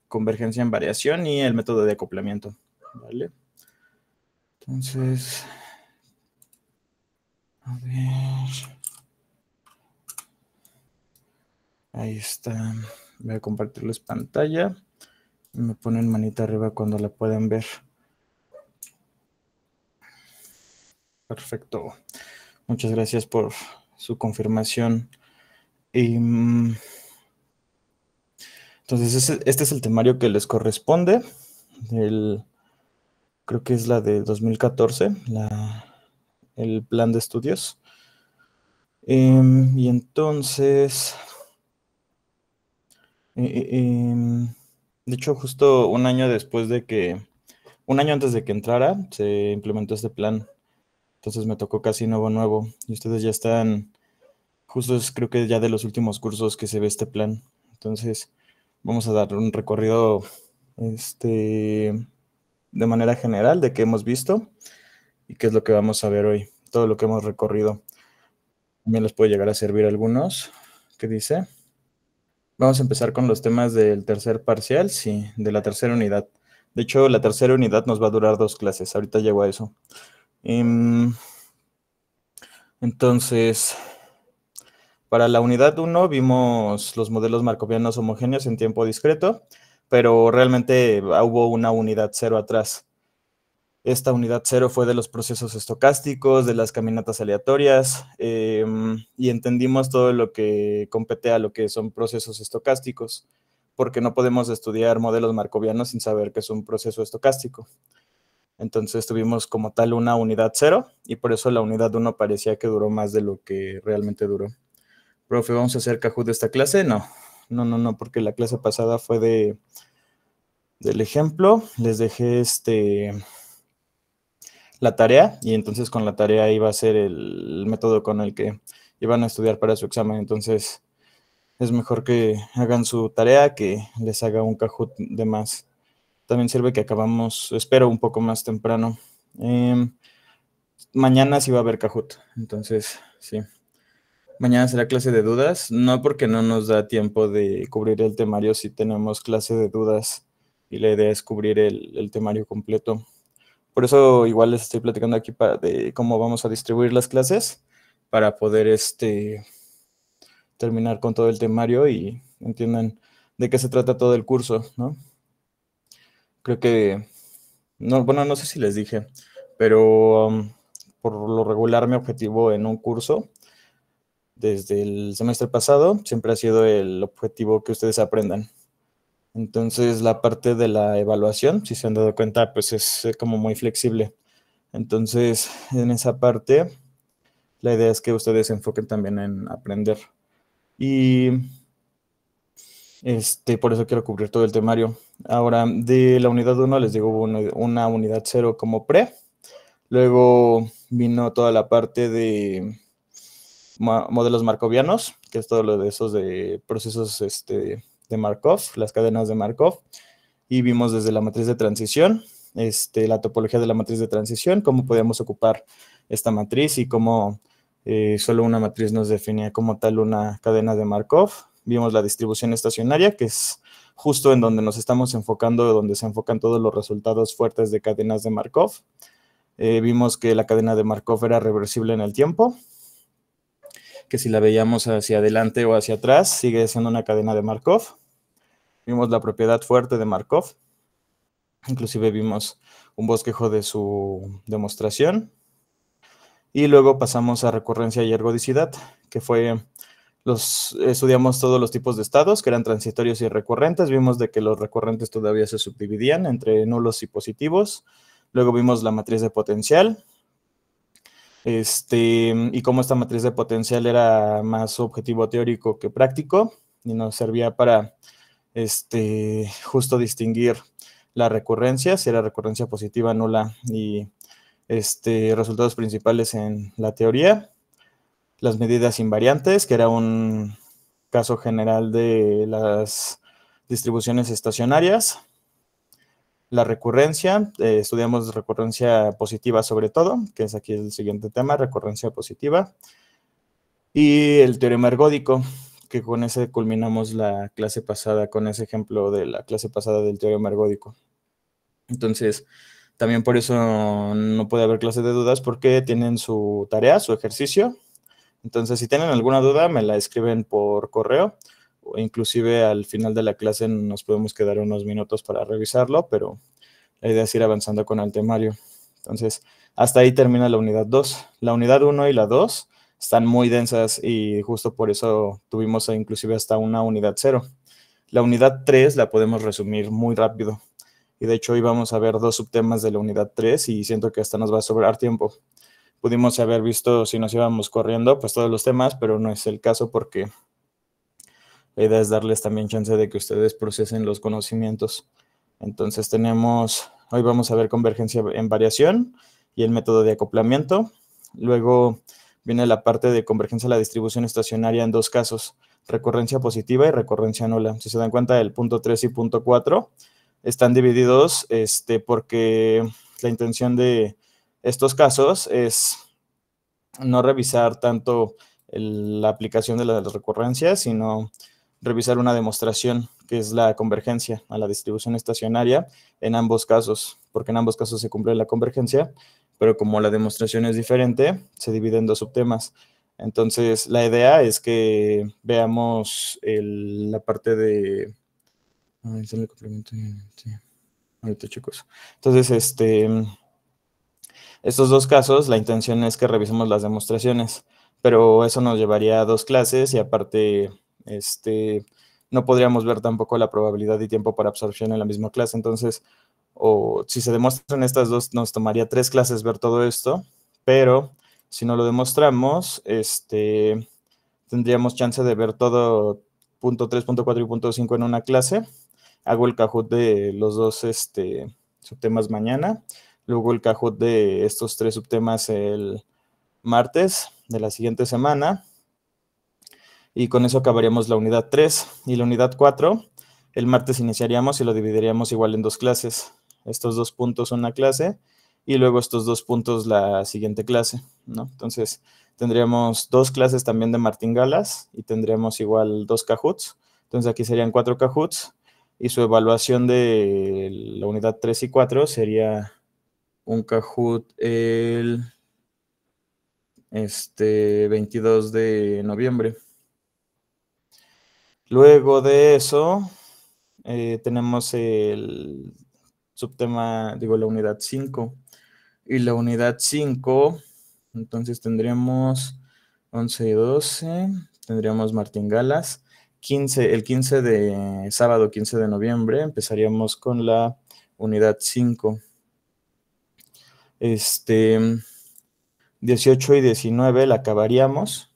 convergencia en variación y el método de acoplamiento, ¿vale? Entonces, a ver, ahí está. Voy a compartirles pantalla. Me ponen manita arriba cuando la puedan ver. Perfecto. Muchas gracias por su confirmación. Entonces, este es el temario que les corresponde. Creo que es la de 2014, el plan de estudios. Y entonces, de hecho, justo un año antes de que entrara, se implementó este plan. Entonces me tocó casi nuevo. Y ustedes ya están, justo creo que ya de los últimos cursos que se ve este plan. Entonces, vamos a dar un recorrido, de manera general de qué hemos visto y qué es lo que vamos a ver hoy, todo lo que hemos recorrido. También les puede llegar a servir algunos. ¿Qué dice? Vamos a empezar con los temas del tercer parcial, sí, de la tercera unidad. De hecho, la tercera unidad nos va a durar 2 clases. Ahorita llego a eso. Entonces, para la unidad 1 vimos los modelos markovianos homogéneos en tiempo discreto, pero realmente hubo una unidad 0 atrás. Esta unidad 0 fue de los procesos estocásticos, de las caminatas aleatorias, y entendimos todo lo que compete a lo que son procesos estocásticos, porque no podemos estudiar modelos markovianos sin saber que es un proceso estocástico. Entonces tuvimos como tal una unidad 0, y por eso la unidad 1 parecía que duró más de lo que realmente duró. Profe, ¿vamos a hacer Kahoot de esta clase? No, porque la clase pasada fue del ejemplo. Les dejé la tarea, y entonces con la tarea iba a ser el método con el que iban a estudiar para su examen. Entonces es mejor que hagan su tarea que les haga un Kahoot de más. También sirve que acabamos, espero, un poco más temprano. Mañana sí va a haber Kahoot, entonces sí. Mañana será clase de dudas, no porque no nos da tiempo de cubrir el temario si tenemos clase de dudas y la idea es cubrir el temario completo. Por eso igual les estoy platicando aquí de cómo vamos a distribuir las clases para poder terminar con todo el temario y entiendan de qué se trata todo el curso, ¿no? Creo que, no sé si les dije, pero por lo regular mi objetivo en un curso desde el semestre pasado siempre ha sido el objetivo que ustedes aprendan. Entonces la parte de la evaluación, si se han dado cuenta, pues es como muy flexible. Entonces en esa parte la idea es que ustedes se enfoquen también en aprender. Y por eso quiero cubrir todo el temario. Ahora, de la unidad 1 les digo, hubo una unidad 0 como pre. Luego vino toda la parte de modelos markovianos, que es todo lo de esos de procesos de Markov, las cadenas de Markov. Y vimos desde la matriz de transición, la topología de la matriz de transición, cómo podíamos ocupar esta matriz y cómo solo una matriz nos definía como tal una cadena de Markov. Vimos la distribución estacionaria, que es justo en donde nos estamos enfocando, donde se enfocan todos los resultados fuertes de cadenas de Markov. Vimos que la cadena de Markov era reversible en el tiempo, que si la veíamos hacia adelante o hacia atrás, sigue siendo una cadena de Markov. Vimos la propiedad fuerte de Markov. Inclusive vimos un bosquejo de su demostración. Y luego pasamos a recurrencia y ergodicidad, que fue, estudiamos todos los tipos de estados, que eran transitorios y recurrentes. Vimos de que los recurrentes todavía se subdividían entre nulos y positivos. Luego vimos la matriz de potencial. Y cómo esta matriz de potencial era más objetivo teórico que práctico, y nos servía para justo distinguir la recurrencia, si era recurrencia positiva, nula, y resultados principales en la teoría. Las medidas invariantes, que era un caso general de las distribuciones estacionarias. La recurrencia, estudiamos recurrencia positiva sobre todo, que es aquí el siguiente tema, recurrencia positiva. Y el teorema ergódico, que con ese culminamos la clase pasada, con ese ejemplo de la clase pasada del teorema ergódico. Entonces, también por eso no puede haber clase de dudas, porque tienen su tarea, su ejercicio. Entonces, si tienen alguna duda, me la escriben por correo, o inclusive al final de la clase nos podemos quedar unos minutos para revisarlo, pero la idea es ir avanzando con el temario. Entonces, hasta ahí termina la unidad 2. La unidad 1 y la 2 están muy densas y justo por eso tuvimos inclusive hasta una unidad 0. La unidad 3 la podemos resumir muy rápido. Y de hecho hoy vamos a ver 2 subtemas de la unidad 3 y siento que hasta nos va a sobrar tiempo. Pudimos haber visto, si nos íbamos corriendo, pues todos los temas, pero no es el caso porque la idea es darles también chance de que ustedes procesen los conocimientos. Entonces hoy vamos a ver convergencia en variación y el método de acoplamiento. Luego viene la parte de convergencia a la distribución estacionaria en 2 casos, recurrencia positiva y recurrencia nula. Si se dan cuenta, el punto 3 y punto 4 están divididos porque la intención de estos casos es no revisar tanto la aplicación de las recurrencias, sino revisar una demostración, que es la convergencia a la distribución estacionaria en ambos casos, porque en ambos casos se cumple la convergencia, pero como la demostración es diferente, se divide en 2 subtemas. Entonces, la idea es que veamos la parte de... Sí. Ahorita, chicos. Entonces, estos 2 casos, la intención es que revisemos las demostraciones, pero eso nos llevaría a 2 clases y aparte, no podríamos ver tampoco la probabilidad y tiempo para absorción en la misma clase. Entonces, o si se demuestran estas 2, nos tomaría 3 clases ver todo esto, pero si no lo demostramos, tendríamos chance de ver todo punto 3, punto 4 y punto 5 en una clase. Hago el Kahoot de los 2 subtemas mañana. Luego el Kahoot de estos 3 subtemas el martes de la siguiente semana. Y con eso acabaríamos la unidad 3. Y la unidad 4, el martes iniciaríamos y lo dividiríamos igual en 2 clases. Estos 2 puntos una clase y luego estos 2 puntos la siguiente clase, ¿no? Entonces, tendríamos 2 clases también de martingalas y tendríamos igual 2 Kahoots. Entonces, aquí serían 4 Kahoots y su evaluación de la unidad 3 y 4 sería un Kahoot el 22 de noviembre. Luego de eso, tenemos el subtema, la unidad 5. Y la unidad 5, entonces tendríamos 11 y 12, tendríamos martingalas. El 15 de sábado, 15 de noviembre, empezaríamos con la unidad 5. 18 y 19 la acabaríamos.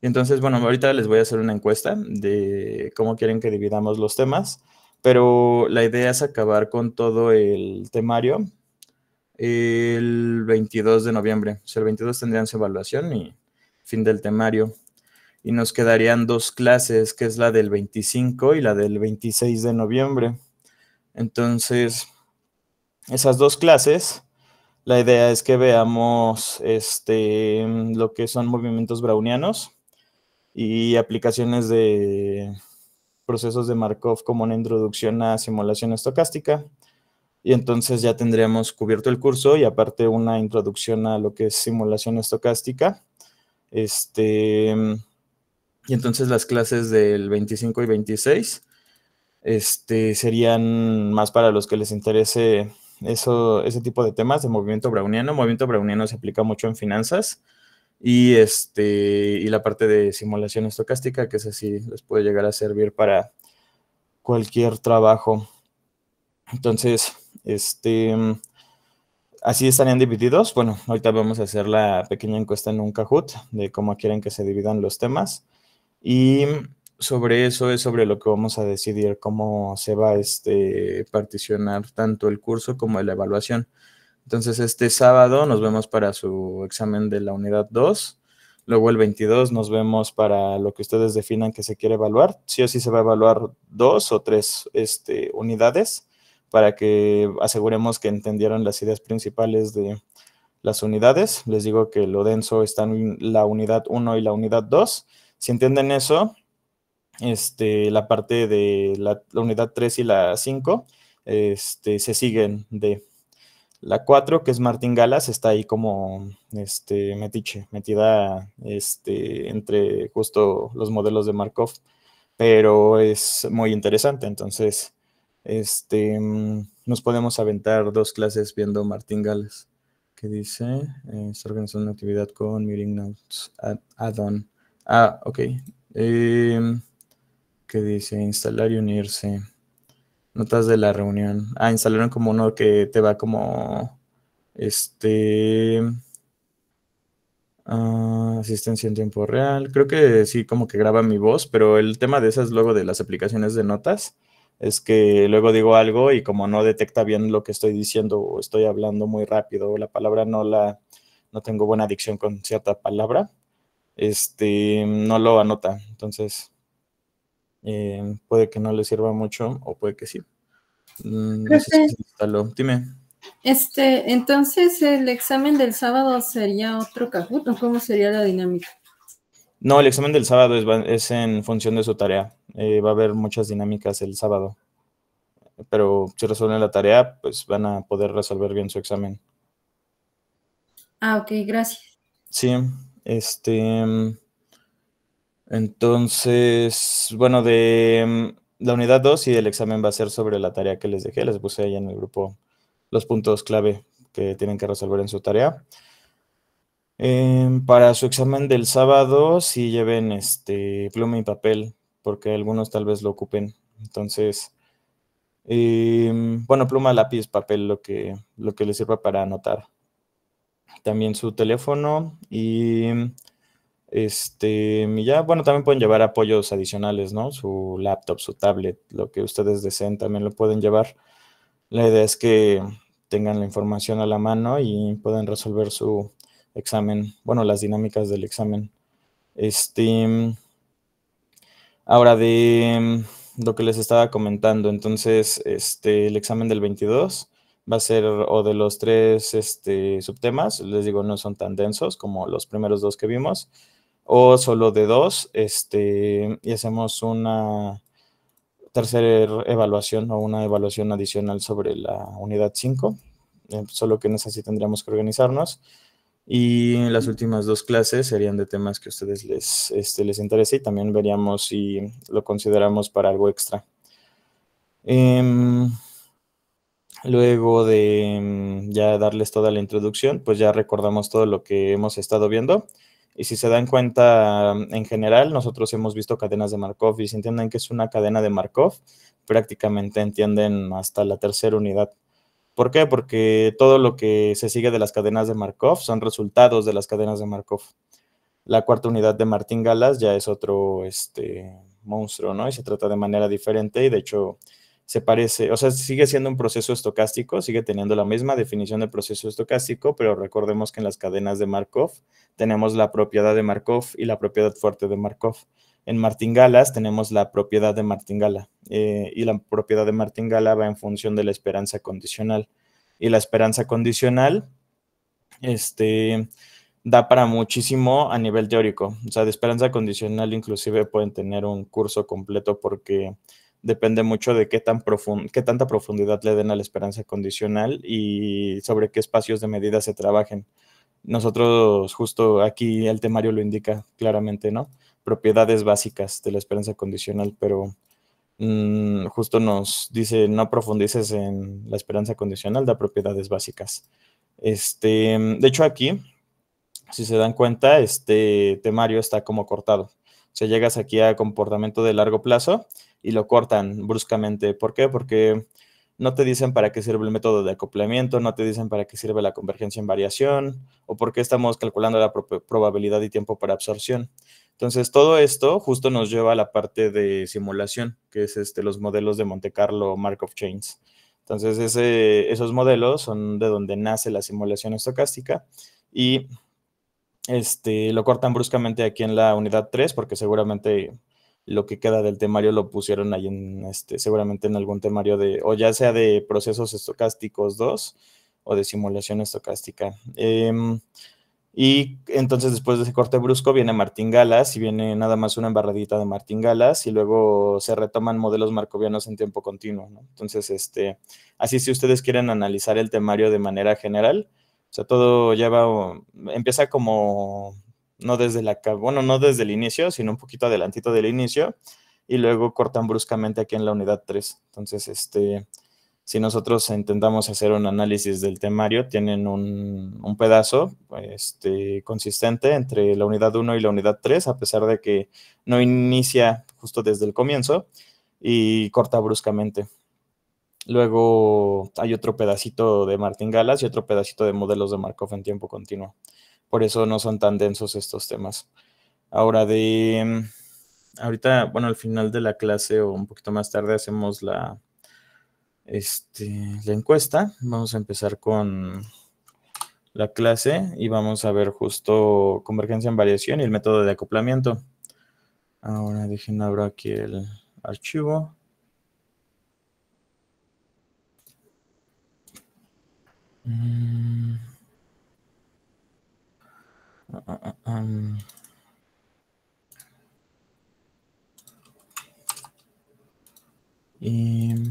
Entonces, bueno, ahorita les voy a hacer una encuesta de cómo quieren que dividamos los temas, pero la idea es acabar con todo el temario el 22 de noviembre. O sea, el 22 tendrían su evaluación y fin del temario. Y nos quedarían 2 clases, que es la del 25 y la del 26 de noviembre. Entonces, esas 2 clases, la idea es que veamos lo que son movimientos brownianos y aplicaciones de procesos de Markov como una introducción a simulación estocástica. Y entonces ya tendríamos cubierto el curso y aparte una introducción a lo que es simulación estocástica. Y entonces las clases del 25 y 26 serían más para los que les interese ese tipo de temas de movimiento browniano. Movimiento browniano se aplica mucho en finanzas y la parte de simulación estocástica, que es así, les puede llegar a servir para cualquier trabajo. Entonces, así estarían divididos. Bueno, ahorita vamos a hacer la pequeña encuesta en un Kahoot de cómo quieren que se dividan los temas. Y sobre eso es sobre lo que vamos a decidir cómo se va a particionar tanto el curso como la evaluación. Entonces, este sábado nos vemos para su examen de la unidad 2. Luego el 22 nos vemos para lo que ustedes definan que se quiere evaluar. Sí o sí se va a evaluar 2 o 3 unidades para que aseguremos que entendieron las ideas principales de las unidades. Les digo que lo denso está en la unidad 1 y la unidad 2. Si entienden eso, la parte de la unidad 3 y la 5 se siguen de la 4, que es Martín Galas, está ahí como metida entre justo los modelos de Markov, pero es muy interesante. Entonces, nos podemos aventar 2 clases viendo Martín Galas, que dice, está organizando una actividad con Meeting Notes add-on. Ah, ok. Que dice instalar y unirse. Notas de la reunión. Ah, instalaron como uno que te va como asistencia en tiempo real. Creo que sí, como que graba mi voz, pero el tema de esas luego de las aplicaciones de notas es que luego digo algo y como no detecta bien lo que estoy diciendo o estoy hablando muy rápido o la palabra no tengo buena dicción con cierta palabra, no lo anota. Entonces, puede que no le sirva mucho o puede que sí. No sé si Profe, se instaló. Dime. entonces el examen del sábado sería otro Kahoot, ¿o cómo sería la dinámica? No, el examen del sábado es en función de su tarea. Va a haber muchas dinámicas el sábado, pero si resuelven la tarea, pues van a poder resolver bien su examen. Ah, ok, gracias. Sí, entonces, bueno, de la unidad 2 y el examen va a ser sobre la tarea que les dejé. Les puse ahí en el grupo los puntos clave que tienen que resolver en su tarea. Para su examen del sábado, sí lleven pluma y papel, porque algunos tal vez lo ocupen. Entonces, bueno, pluma, lápiz, papel, lo que les sirva para anotar. También su teléfono y ya, bueno, también pueden llevar apoyos adicionales, ¿no? Su laptop, su tablet, lo que ustedes deseen, también lo pueden llevar. La idea es que tengan la información a la mano y puedan resolver su examen, bueno, las dinámicas del examen. Ahora lo que les estaba comentando, entonces, el examen del 22 va a ser o de los 3 subtemas, les digo, no son tan densos como los primeros 2 que vimos, o solo de 2, y hacemos una tercera evaluación o una evaluación adicional sobre la unidad 5, solo que en esa sí tendríamos que organizarnos. Y las últimas 2 clases serían de temas que a ustedes les interese y también veríamos si lo consideramos para algo extra. Luego de ya darles toda la introducción, pues ya recordamos todo lo que hemos estado viendo. Y si se dan cuenta, en general, nosotros hemos visto cadenas de Markov y si entienden que es una cadena de Markov, prácticamente entienden hasta la tercera unidad. ¿Por qué? Porque todo lo que se sigue de las cadenas de Markov son resultados de las cadenas de Markov. La cuarta unidad de Martín Galas ya es otro monstruo, ¿no? Y se trata de manera diferente y de hecho se parece, o sea, sigue siendo un proceso estocástico, sigue teniendo la misma definición de proceso estocástico, pero recordemos que en las cadenas de Markov tenemos la propiedad de Markov y la propiedad fuerte de Markov. En Martingala tenemos la propiedad de Martingala y la propiedad de Martingala va en función de la esperanza condicional. Y la esperanza condicional, da para muchísimo a nivel teórico. O sea, de esperanza condicional inclusive pueden tener un curso completo porque depende mucho de qué tanta profundidad le den a la esperanza condicional y sobre qué espacios de medida se trabajen. Nosotros justo aquí el temario lo indica claramente, ¿no? Propiedades básicas de la esperanza condicional, pero justo nos dice no profundices en la esperanza condicional, da propiedades básicas. De hecho aquí, si se dan cuenta, este temario está como cortado. O sea, llegas aquí a comportamiento de largo plazo y lo cortan bruscamente. ¿Por qué? Porque no te dicen para qué sirve el método de acoplamiento, no te dicen para qué sirve la convergencia en variación o por qué estamos calculando la probabilidad y tiempo para absorción. Entonces, todo esto justo nos lleva a la parte de simulación, que es los modelos de Monte Carlo Markov Chains. Entonces, esos modelos son de donde nace la simulación estocástica y lo cortan bruscamente aquí en la unidad 3 porque seguramente lo que queda del temario lo pusieron ahí seguramente en algún temario o ya sea de procesos estocásticos 2 o de simulación estocástica. Y entonces después de ese corte brusco viene martingales y viene nada más una embarradita de martingales y luego se retoman modelos markovianos en tiempo continuo, ¿no? Entonces, así si ustedes quieren analizar el temario de manera general, o sea, todo empieza como, no desde no desde el inicio, sino un poquito adelantito del inicio y luego cortan bruscamente aquí en la unidad 3. Entonces, si nosotros intentamos hacer un análisis del temario, tienen un pedazo consistente entre la unidad 1 y la unidad 3, a pesar de que no inicia justo desde el comienzo y corta bruscamente. Luego hay otro pedacito de martingalas y otro pedacito de modelos de Markov en tiempo continuo. Por eso no son tan densos estos temas. Ahora ahorita, bueno, al final de la clase o un poquito más tarde hacemos la encuesta. Vamos a empezar con la clase y vamos a ver justo convergencia en variación y el método de acoplamiento. Ahora dejen abro aquí el archivo. Y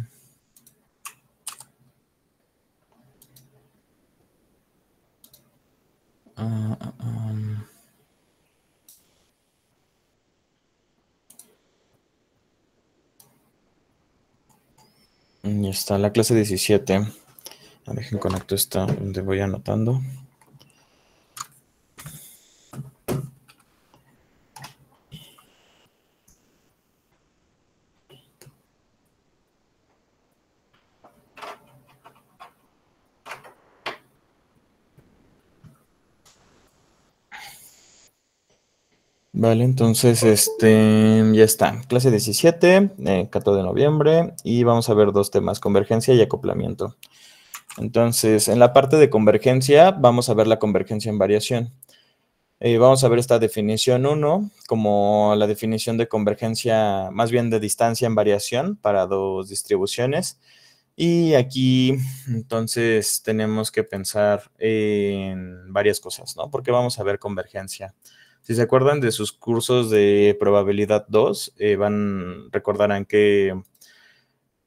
ya está, la clase 17. Dejen conecto esta donde voy anotando. Vale, entonces ya está. Clase 17, 14 de noviembre, y vamos a ver dos temas, convergencia y acoplamiento. Entonces, en la parte de convergencia, vamos a ver la convergencia en variación. Vamos a ver esta definición 1 como la definición de convergencia, más bien de distancia en variación para dos distribuciones. Y aquí, entonces, tenemos que pensar en varias cosas, ¿no? Porque vamos a ver convergencia. Si se acuerdan de sus cursos de probabilidad 2, recordarán que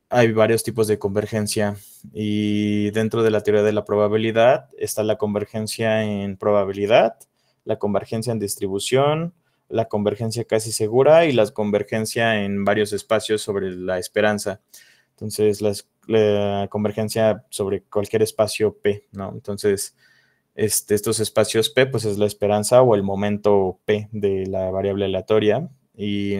hay varios tipos de convergencia y dentro de la teoría de la probabilidad está la convergencia en probabilidad, la convergencia en distribución, la convergencia casi segura y la convergencia en varios espacios sobre la esperanza. Entonces, la convergencia sobre cualquier espacio P, ¿no? Entonces, estos espacios P, pues es la esperanza o el momento P de la variable aleatoria. Y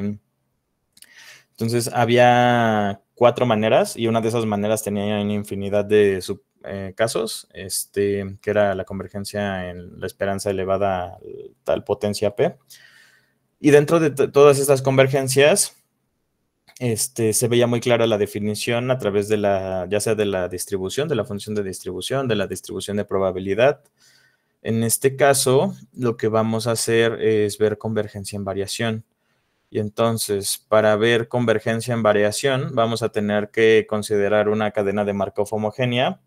entonces había 4 maneras y una de esas maneras tenía una infinidad de casos, que era la convergencia en la esperanza elevada a tal potencia P. Y dentro de todas estas convergencias, se veía muy clara la definición a través de ya sea de la distribución, de la función de distribución, de la distribución de probabilidad. En este caso, lo que vamos a hacer es ver convergencia en variación. Y entonces, para ver convergencia en variación, vamos a tener que considerar una cadena de Markov homogénea,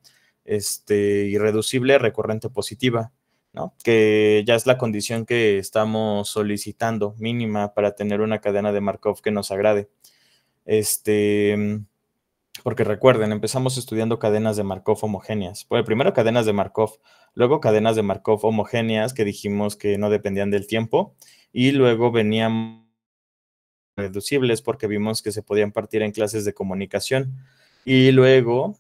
irreducible, recurrente positiva, ¿no? Que ya es la condición que estamos solicitando, mínima, para tener una cadena de Markov que nos agrade. Porque recuerden, empezamos estudiando cadenas de Markov homogéneas. Bueno, primero cadenas de Markov, luego cadenas de Markov homogéneas que dijimos que no dependían del tiempo, y luego venían reducibles porque vimos que se podían partir en clases de comunicación. Y luego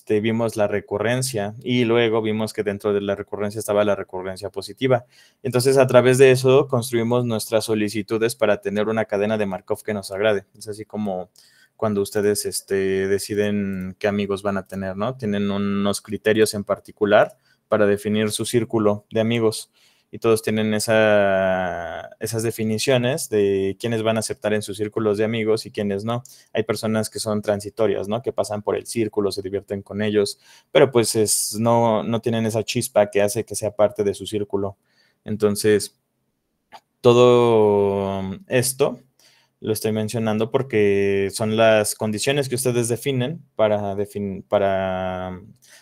vimos la recurrencia y luego vimos que dentro de la recurrencia estaba la recurrencia positiva. Entonces, a través de eso construimos nuestras solicitudes para tener una cadena de Markov que nos agrade. Es así como cuando ustedes deciden qué amigos van a tener, ¿no? Tienen unos criterios en particular para definir su círculo de amigos. Y todos tienen esas definiciones de quiénes van a aceptar en sus círculos de amigos y quiénes no. Hay personas que son transitorias, ¿no? Que pasan por el círculo, se divierten con ellos, pero pues no tienen esa chispa que hace que sea parte de su círculo. Entonces, todo esto Lo estoy mencionando porque son las condiciones que ustedes definen para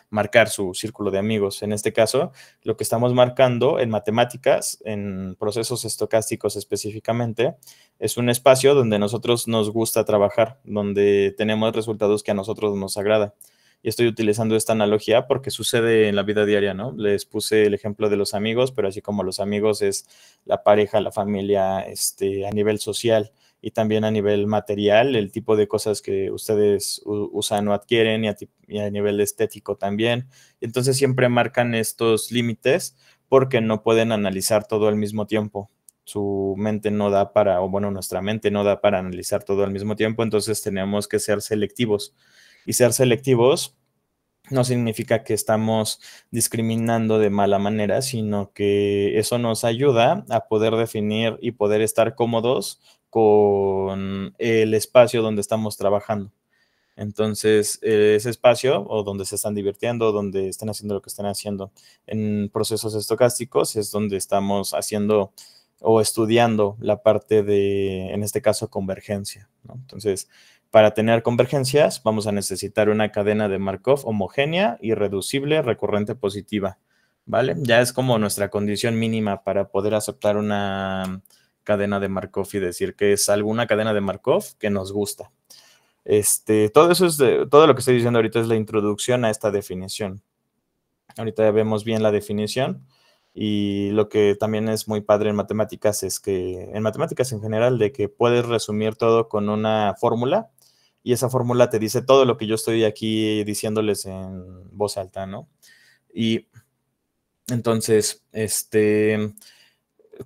marcar su círculo de amigos. En este caso, lo que estamos marcando en matemáticas, en procesos estocásticos específicamente, es un espacio donde nosotros nos gusta trabajar, donde tenemos resultados que a nosotros nos agrada. Y estoy utilizando esta analogía porque sucede en la vida diaria, ¿no? Les puse el ejemplo de los amigos, pero así como los amigos es la pareja, la familia, a nivel social y también a nivel material, el tipo de cosas que ustedes usan o adquieren y a nivel estético también. Entonces siempre marcan estos límites porque no pueden analizar todo al mismo tiempo. Su mente no da para, o bueno, nuestra mente no da para analizar todo al mismo tiempo, entonces tenemos que ser selectivos. Y ser selectivos no significa que estamos discriminando de mala manera, sino que eso nos ayuda a poder definir y poder estar cómodos con el espacio donde estamos trabajando. Entonces, ese espacio o donde se están divirtiendo, donde están haciendo lo que están haciendo en procesos estocásticos, es donde estamos haciendo o estudiando la parte de, en este caso, convergencia, ¿no? Entonces, para tener convergencias, vamos a necesitar una cadena de Markov homogénea, irreducible, recurrente positiva, ¿vale? Ya es como nuestra condición mínima para poder aceptar una cadena de Markov y decir que es alguna cadena de Markov que nos gusta. Todo eso todo lo que estoy diciendo ahorita es la introducción a esta definición. Ahorita ya vemos bien la definición y lo que también es muy padre en matemáticas es que, en matemáticas en general, de que puedes resumir todo con una fórmula y esa fórmula te dice todo lo que yo estoy aquí diciéndoles en voz alta, ¿no? Y entonces,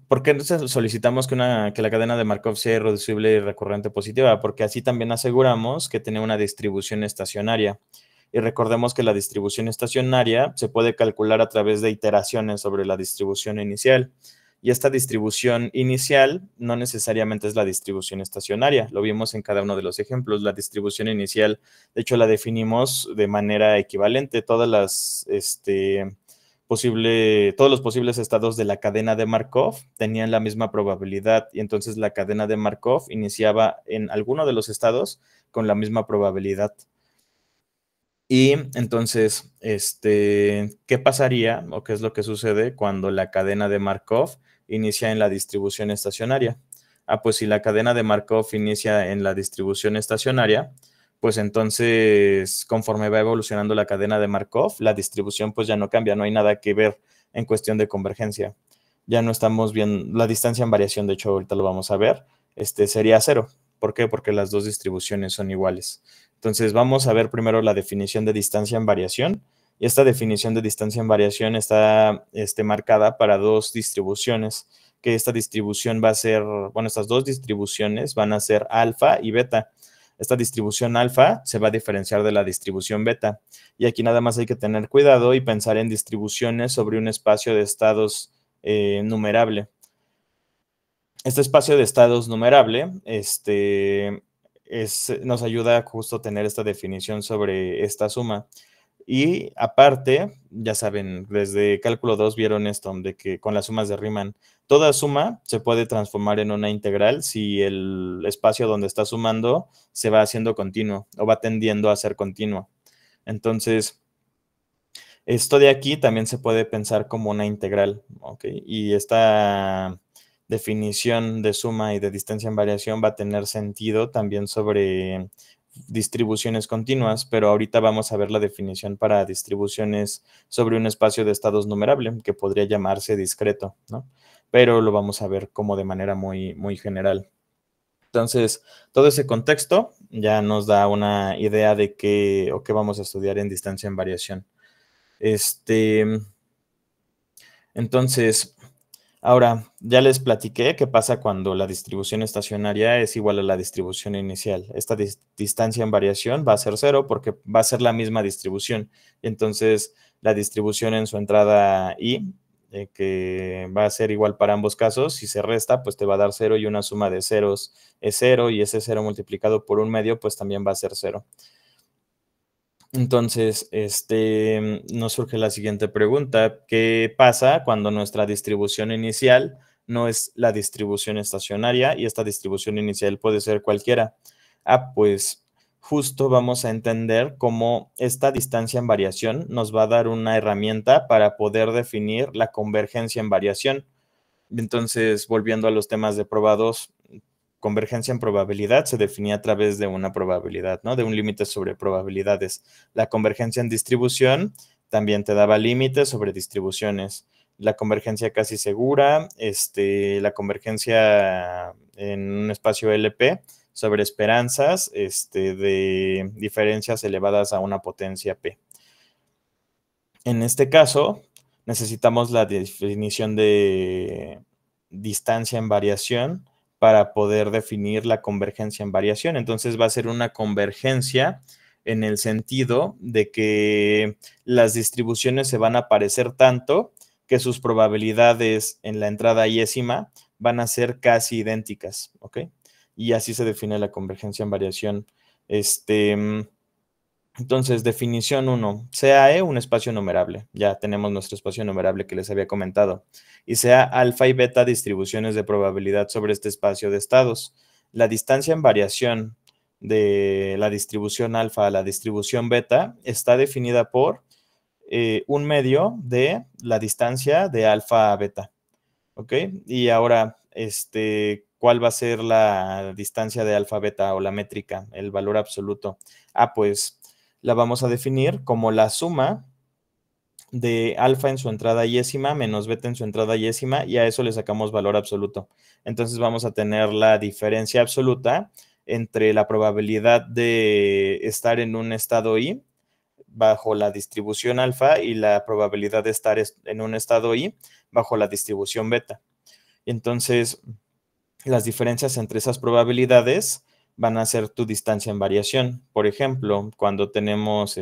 ¿por qué entonces solicitamos que la cadena de Markov sea irreducible y recurrente positiva? Porque así también aseguramos que tiene una distribución estacionaria. Y recordemos que la distribución estacionaria se puede calcular a través de iteraciones sobre la distribución inicial. Y esta distribución inicial no necesariamente es la distribución estacionaria. Lo vimos en cada uno de los ejemplos. La distribución inicial, de hecho, la definimos de manera equivalente. Todos los posibles estados de la cadena de Markov tenían la misma probabilidad y entonces la cadena de Markov iniciaba en alguno de los estados con la misma probabilidad. Y entonces, ¿qué pasaría o qué es lo que sucede cuando la cadena de Markov inicia en la distribución estacionaria? Pues si la cadena de Markov inicia en la distribución estacionaria, pues entonces, conforme va evolucionando la cadena de Markov, la distribución pues ya no cambia, no hay nada que ver en cuestión de convergencia. Ya no estamos bien, la distancia en variación, de hecho ahorita lo vamos a ver, sería cero. ¿Por qué? Porque las dos distribuciones son iguales. Entonces vamos a ver primero la definición de distancia en variación. Y esta definición de distancia en variación está marcada para dos distribuciones, que esta distribución va a ser, bueno, estas dos distribuciones van a ser alfa y beta. Esta distribución alfa se va a diferenciar de la distribución beta. Y aquí nada más hay que tener cuidado y pensar en distribuciones sobre un espacio de estados numerable. Este espacio de estados numerable, nos ayuda justo a tener esta definición sobre esta suma. Y aparte, ya saben, desde cálculo 2 vieron esto, de que con las sumas de Riemann, toda suma se puede transformar en una integral si el espacio donde está sumando se va haciendo continuo o va tendiendo a ser continuo. Entonces, esto de aquí también se puede pensar como una integral, ¿ok? Y esta definición de suma y de distancia en variación va a tener sentido también sobre distribuciones continuas, pero ahorita vamos a ver la definición para distribuciones sobre un espacio de estados numerable, que podría llamarse discreto, ¿no? Pero lo vamos a ver como de manera muy, muy general. Entonces, todo ese contexto ya nos da una idea de qué o qué vamos a estudiar en distancia en variación. Entonces, ahora ya les platiqué qué pasa cuando la distribución estacionaria es igual a la distribución inicial. Esta distancia en variación va a ser cero porque va a ser la misma distribución. Entonces, la distribución en su entrada i, que va a ser igual para ambos casos, si se resta, pues te va a dar cero y una suma de ceros es cero y ese cero multiplicado por un medio, pues también va a ser cero. Entonces, nos surge la siguiente pregunta. ¿Qué pasa cuando nuestra distribución inicial no es la distribución estacionaria y esta distribución inicial puede ser cualquiera? Pues justo vamos a entender cómo esta distancia en variación nos va a dar una herramienta para poder definir la convergencia en variación. Entonces, volviendo a los temas de probados, convergencia en probabilidad se definía a través de una probabilidad, ¿no? De un límite sobre probabilidades. La convergencia en distribución también te daba límites sobre distribuciones. La convergencia casi segura, la convergencia en un espacio LP sobre esperanzas de diferencias elevadas a una potencia P. En este caso, necesitamos la definición de distancia en variación para poder definir la convergencia en variación. Entonces va a ser una convergencia en el sentido de que las distribuciones se van a parecer tanto que sus probabilidades en la entrada iésima van a ser casi idénticas, ¿ok? Y así se define la convergencia en variación. Entonces, definición 1, sea E un espacio numerable. Ya tenemos nuestro espacio numerable que les había comentado. Y sea alfa y beta distribuciones de probabilidad sobre este espacio de estados. La distancia en variación de la distribución alfa a la distribución beta está definida por un medio de la distancia de alfa a beta. ¿Ok? Y ahora, ¿cuál va a ser la distancia de alfa beta o la métrica, el valor absoluto? Pues la vamos a definir como la suma de alfa en su entrada iésima menos beta en su entrada iésima, y a eso le sacamos valor absoluto. Entonces vamos a tener la diferencia absoluta entre la probabilidad de estar en un estado I bajo la distribución alfa y la probabilidad de estar en un estado I bajo la distribución beta. Entonces, las diferencias entre esas probabilidades van a ser tu distancia en variación. Por ejemplo, cuando tenemos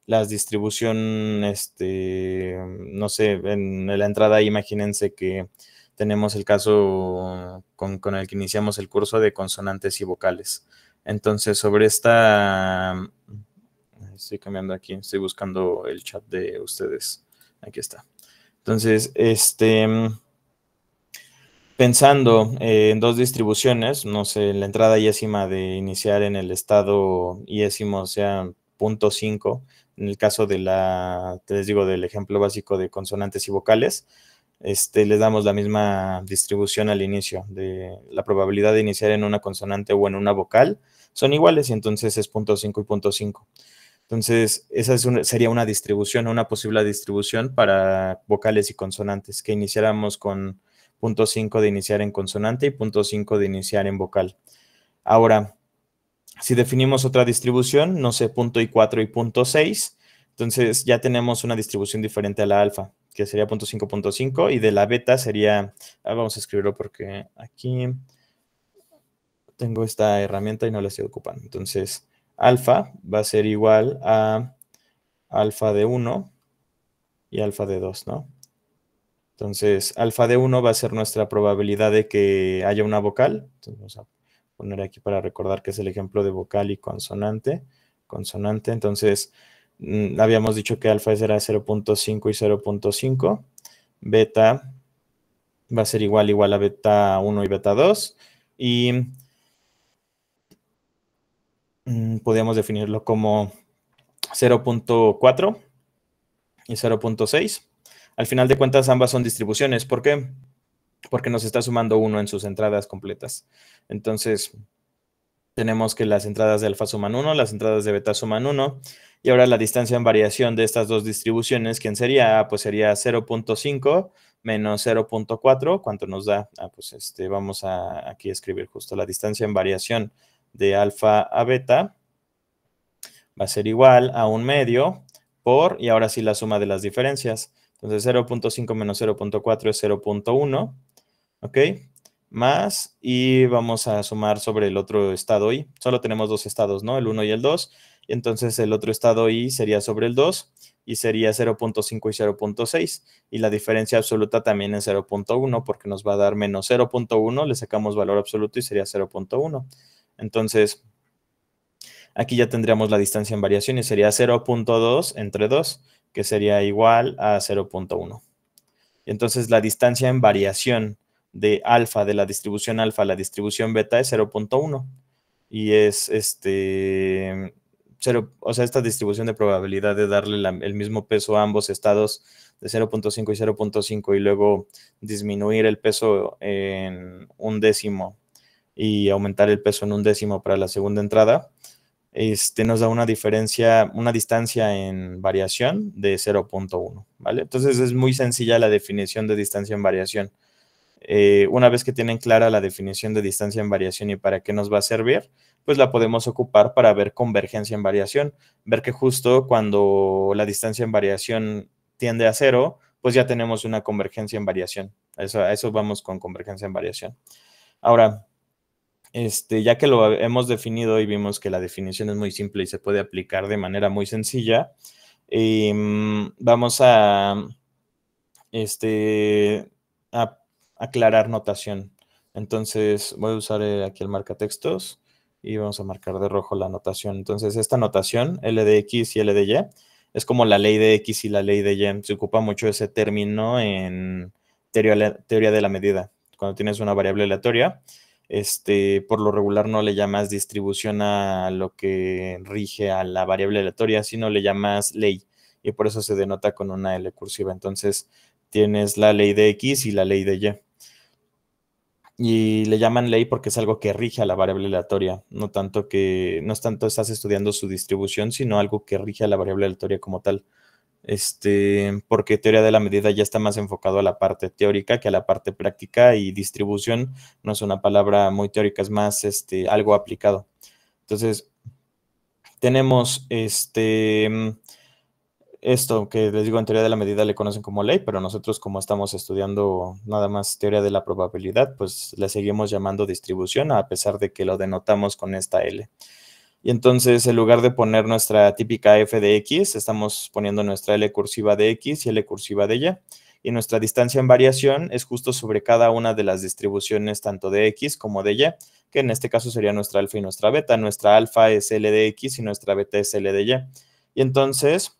las distribución, no sé, en la entrada, imagínense que tenemos el caso con el que iniciamos el curso de consonantes y vocales. Entonces, sobre esta... Estoy cambiando aquí, estoy buscando el chat de ustedes. Aquí está. Entonces, pensando en dos distribuciones, no sé, la entrada iésima de iniciar en el estado iésimo sea 0.5, en el caso de les digo, del ejemplo básico de consonantes y vocales, les damos la misma distribución al inicio, de la probabilidad de iniciar en una consonante o en una vocal, son iguales y entonces es 0.5 y 0.5. Entonces, esa sería una distribución, una posible distribución para vocales y consonantes, que iniciáramos con 0.5 de iniciar en consonante y 0.5 de iniciar en vocal. Ahora, si definimos otra distribución, no sé, 0.4 y 0.6, entonces ya tenemos una distribución diferente a la alfa, que sería 0.5, 0.5, y de la beta sería, vamos a escribirlo porque aquí tengo esta herramienta y no la estoy ocupando. Entonces, alfa va a ser igual a alfa de 1 y alfa de 2, ¿no? Entonces, alfa de 1 va a ser nuestra probabilidad de que haya una vocal. Entonces, vamos a poner aquí para recordar que es el ejemplo de vocal y consonante. Consonante, entonces, habíamos dicho que alfa era 0.5 y 0.5. Beta va a ser igual a beta 1 y beta 2. Y podríamos definirlo como 0.4 y 0.6. Al final de cuentas, ambas son distribuciones. ¿Por qué? Porque nos está sumando 1 en sus entradas completas. Entonces, tenemos que las entradas de alfa suman 1, las entradas de beta suman 1. Y ahora la distancia en variación de estas dos distribuciones, ¿quién sería? Pues sería 0.5 menos 0.4. ¿Cuánto nos da? Pues vamos a aquí escribir justo la distancia en variación de alfa a beta. Va a ser igual a un medio por, y ahora sí la suma de las diferencias. Entonces 0.5 menos 0.4 es 0.1, ¿ok? Más, y vamos a sumar sobre el otro estado I. Solo tenemos dos estados, ¿no? El 1 y el 2. Y entonces el otro estado I sería sobre el 2 y sería 0.5 y 0.6. Y la diferencia absoluta también es 0.1 porque nos va a dar menos 0.1, le sacamos valor absoluto y sería 0.1. Entonces, aquí ya tendríamos la distancia en variación y sería 0.2 entre 2, que sería igual a 0.1. Entonces la distancia en variación de alfa, de la distribución alfa a la distribución beta es 0.1. Y es 0, o sea, esta distribución de probabilidad de darle el mismo peso a ambos estados de 0.5 y 0.5 y luego disminuir el peso en un décimo y aumentar el peso en un décimo para la segunda entrada, nos da una diferencia, una distancia en variación de 0.1, ¿vale? Entonces es muy sencilla la definición de distancia en variación. Una vez que tienen clara la definición de distancia en variación y para qué nos va a servir, pues la podemos ocupar para ver convergencia en variación, ver que justo cuando la distancia en variación tiende a 0, pues ya tenemos una convergencia en variación. A eso vamos con convergencia en variación. Ahora, ya que lo hemos definido y vimos que la definición es muy simple y se puede aplicar de manera muy sencilla, vamos a aclarar notación. Entonces voy a usar aquí el marcatextos y vamos a marcar de rojo la notación. Entonces esta notación, L de X y L de Y, es como la ley de X y la ley de Y. Se ocupa mucho ese término en teoría de la medida. Cuando tienes una variable aleatoria, por lo regular no le llamas distribución a lo que rige a la variable aleatoria, sino le llamas ley. Y por eso se denota con una L cursiva. Entonces tienes la ley de X y la ley de Y. Y le llaman ley porque es algo que rige a la variable aleatoria, no es tanto estás estudiando su distribución, sino algo que rige a la variable aleatoria como tal. Porque teoría de la medida ya está más enfocado a la parte teórica que a la parte práctica, y distribución no es una palabra muy teórica, es más algo aplicado. Entonces, tenemos esto que les digo, en teoría de la medida le conocen como ley, pero nosotros, como estamos estudiando nada más teoría de la probabilidad, pues le seguimos llamando distribución a pesar de que lo denotamos con esta L. Y entonces, en lugar de poner nuestra típica f de x, estamos poniendo nuestra L cursiva de x y L cursiva de y. Y nuestra distancia en variación es justo sobre cada una de las distribuciones tanto de x como de y, que en este caso sería nuestra alfa y nuestra beta. Nuestra alfa es L de x y nuestra beta es L de y. Y entonces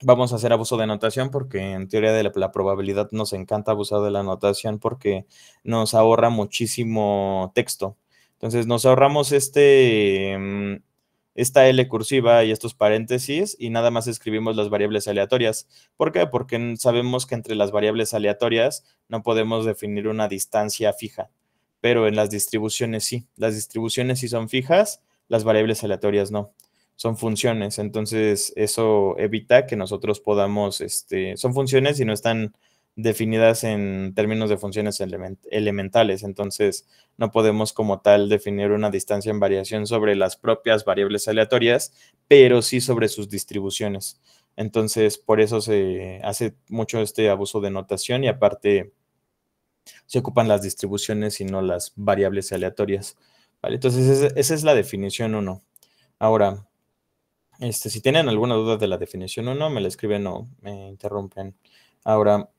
vamos a hacer abuso de notación porque en teoría de la probabilidad nos encanta abusar de la notación porque nos ahorra muchísimo texto. Entonces nos ahorramos esta L cursiva y estos paréntesis y nada más escribimos las variables aleatorias. ¿Por qué? Porque sabemos que entre las variables aleatorias no podemos definir una distancia fija, pero en las distribuciones sí. Las distribuciones sí son fijas, las variables aleatorias no. Son funciones, entonces eso evita que nosotros podamos, son funciones y no están definidas en términos de funciones elementales, entonces no podemos como tal definir una distancia en variación sobre las propias variables aleatorias, pero sí sobre sus distribuciones. Entonces, por eso se hace mucho este abuso de notación y aparte se ocupan las distribuciones y no las variables aleatorias. ¿Vale? Entonces, esa es la definición 1. Ahora, si tienen alguna duda de la definición 1, me la escriben o me interrumpen. Ahora,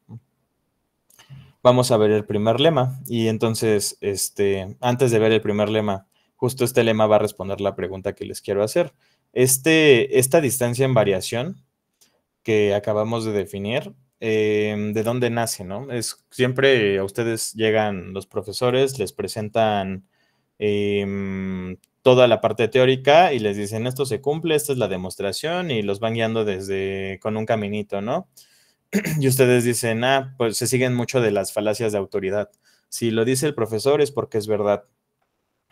vamos a ver el primer lema. Y entonces, antes de ver el primer lema, justo este lema va a responder la pregunta que les quiero hacer. Esta distancia en variación que acabamos de definir, ¿de dónde nace, no? Siempre a ustedes llegan los profesores, les presentan toda la parte teórica y les dicen, esto se cumple, esta es la demostración, y los van guiando con un caminito, ¿no? Y ustedes dicen, pues se siguen mucho de las falacias de autoridad. Si lo dice el profesor es porque es verdad.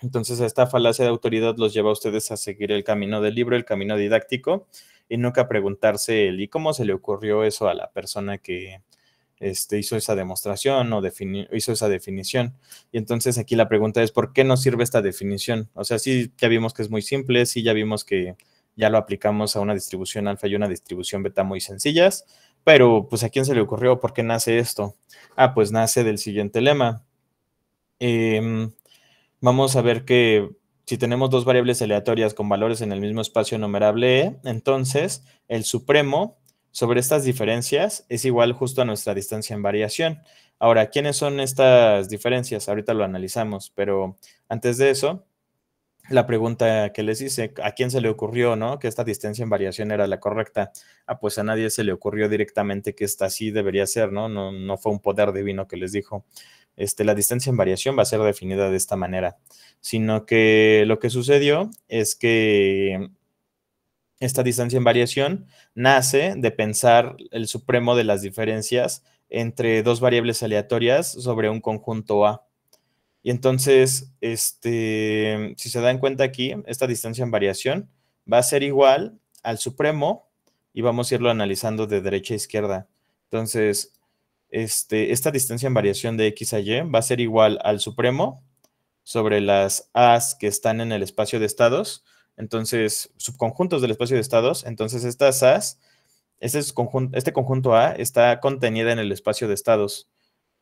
Entonces, esta falacia de autoridad los lleva a ustedes a seguir el camino del libro, el camino didáctico, y nunca preguntarse ¿y cómo se le ocurrió eso a la persona que hizo esa demostración o hizo esa definición? Y entonces aquí la pregunta es, ¿por qué nos sirve esta definición? O sea, sí, ya vimos que es muy simple, sí, ya vimos que ya lo aplicamos a una distribución alfa y una distribución beta muy sencillas, pero pues ¿a quién se le ocurrió? ¿Por qué nace esto? Pues nace del siguiente lema. Vamos a ver que si tenemos dos variables aleatorias con valores en el mismo espacio numerable E, entonces el supremo sobre estas diferencias es igual justo a nuestra distancia en variación. Ahora, ¿quiénes son estas diferencias? Ahorita lo analizamos, pero antes de eso, la pregunta que les hice, ¿a quién se le ocurrió, no? Que esta distancia en variación era la correcta. Pues a nadie se le ocurrió directamente que esta sí debería ser, ¿no? No fue un poder divino que les dijo. La distancia en variación va a ser definida de esta manera, sino que lo que sucedió es que esta distancia en variación nace de pensar el supremo de las diferencias entre dos variables aleatorias sobre un conjunto A. Y entonces, si se dan cuenta aquí, esta distancia en variación va a ser igual al supremo y vamos a irlo analizando de derecha a izquierda. Entonces, esta distancia en variación de x a y va a ser igual al supremo sobre las a's que están en el espacio de estados. Entonces, subconjuntos del espacio de estados. Entonces, estas a's, este conjunto A está contenida en el espacio de estados.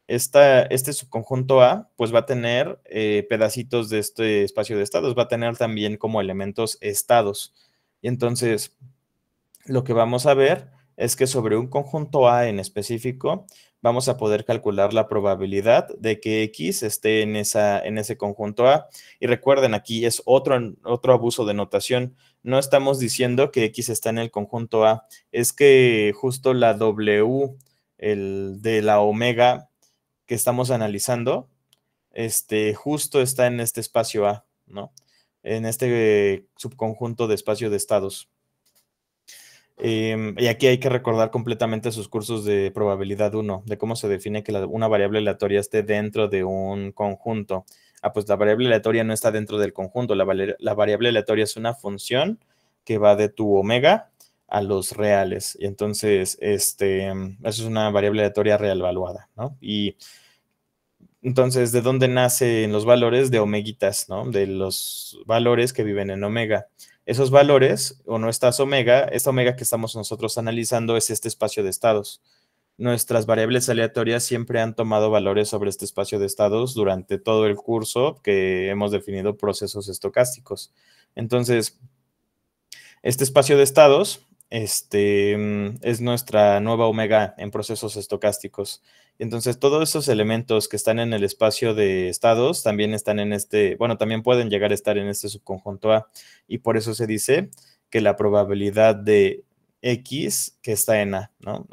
Este subconjunto A, pues va a tener pedacitos de este espacio de estados, va a tener también como elementos estados. Y entonces, lo que vamos a ver es que sobre un conjunto A en específico, vamos a poder calcular la probabilidad de que X esté en ese conjunto A. Y recuerden, aquí es otro abuso de notación. No estamos diciendo que X está en el conjunto A, es que justo la W, de la omega, que estamos analizando, justo está en este espacio A, ¿no? En este subconjunto de espacio de estados. Y aquí hay que recordar completamente sus cursos de probabilidad 1, de cómo se define que una variable aleatoria esté dentro de un conjunto. Pues la variable aleatoria no está dentro del conjunto, la variable aleatoria es una función que va de tu omega a los reales. Y entonces, eso es una variable aleatoria real evaluada, ¿no? Y entonces, ¿de dónde nacen los valores? De omeguitas, ¿no? De los valores que viven en omega. Esos valores, o no esta omega que estamos nosotros analizando es este espacio de estados. Nuestras variables aleatorias siempre han tomado valores sobre este espacio de estados durante todo el curso que hemos definido procesos estocásticos. Entonces, este espacio de estados es nuestra nueva omega en procesos estocásticos. Entonces, todos esos elementos que están en el espacio de estados también están en también pueden llegar a estar en este subconjunto A. Y por eso se dice que la probabilidad de X que está en A, ¿no?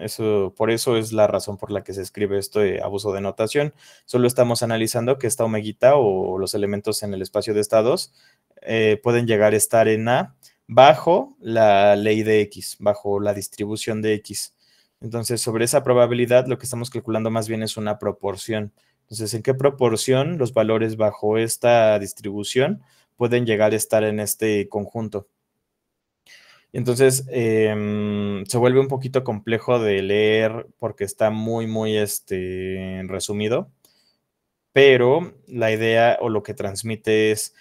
Por eso es la razón por la que se escribe esto de abuso de notación. Solo estamos analizando que esta omeguita o los elementos en el espacio de estados pueden llegar a estar en A bajo la ley de X, bajo la distribución de X. Entonces, sobre esa probabilidad, lo que estamos calculando más bien es una proporción. Entonces, ¿en qué proporción los valores bajo esta distribución pueden llegar a estar en este conjunto? Entonces, se vuelve un poquito complejo de leer porque está muy, muy resumido, pero la idea o lo que transmite es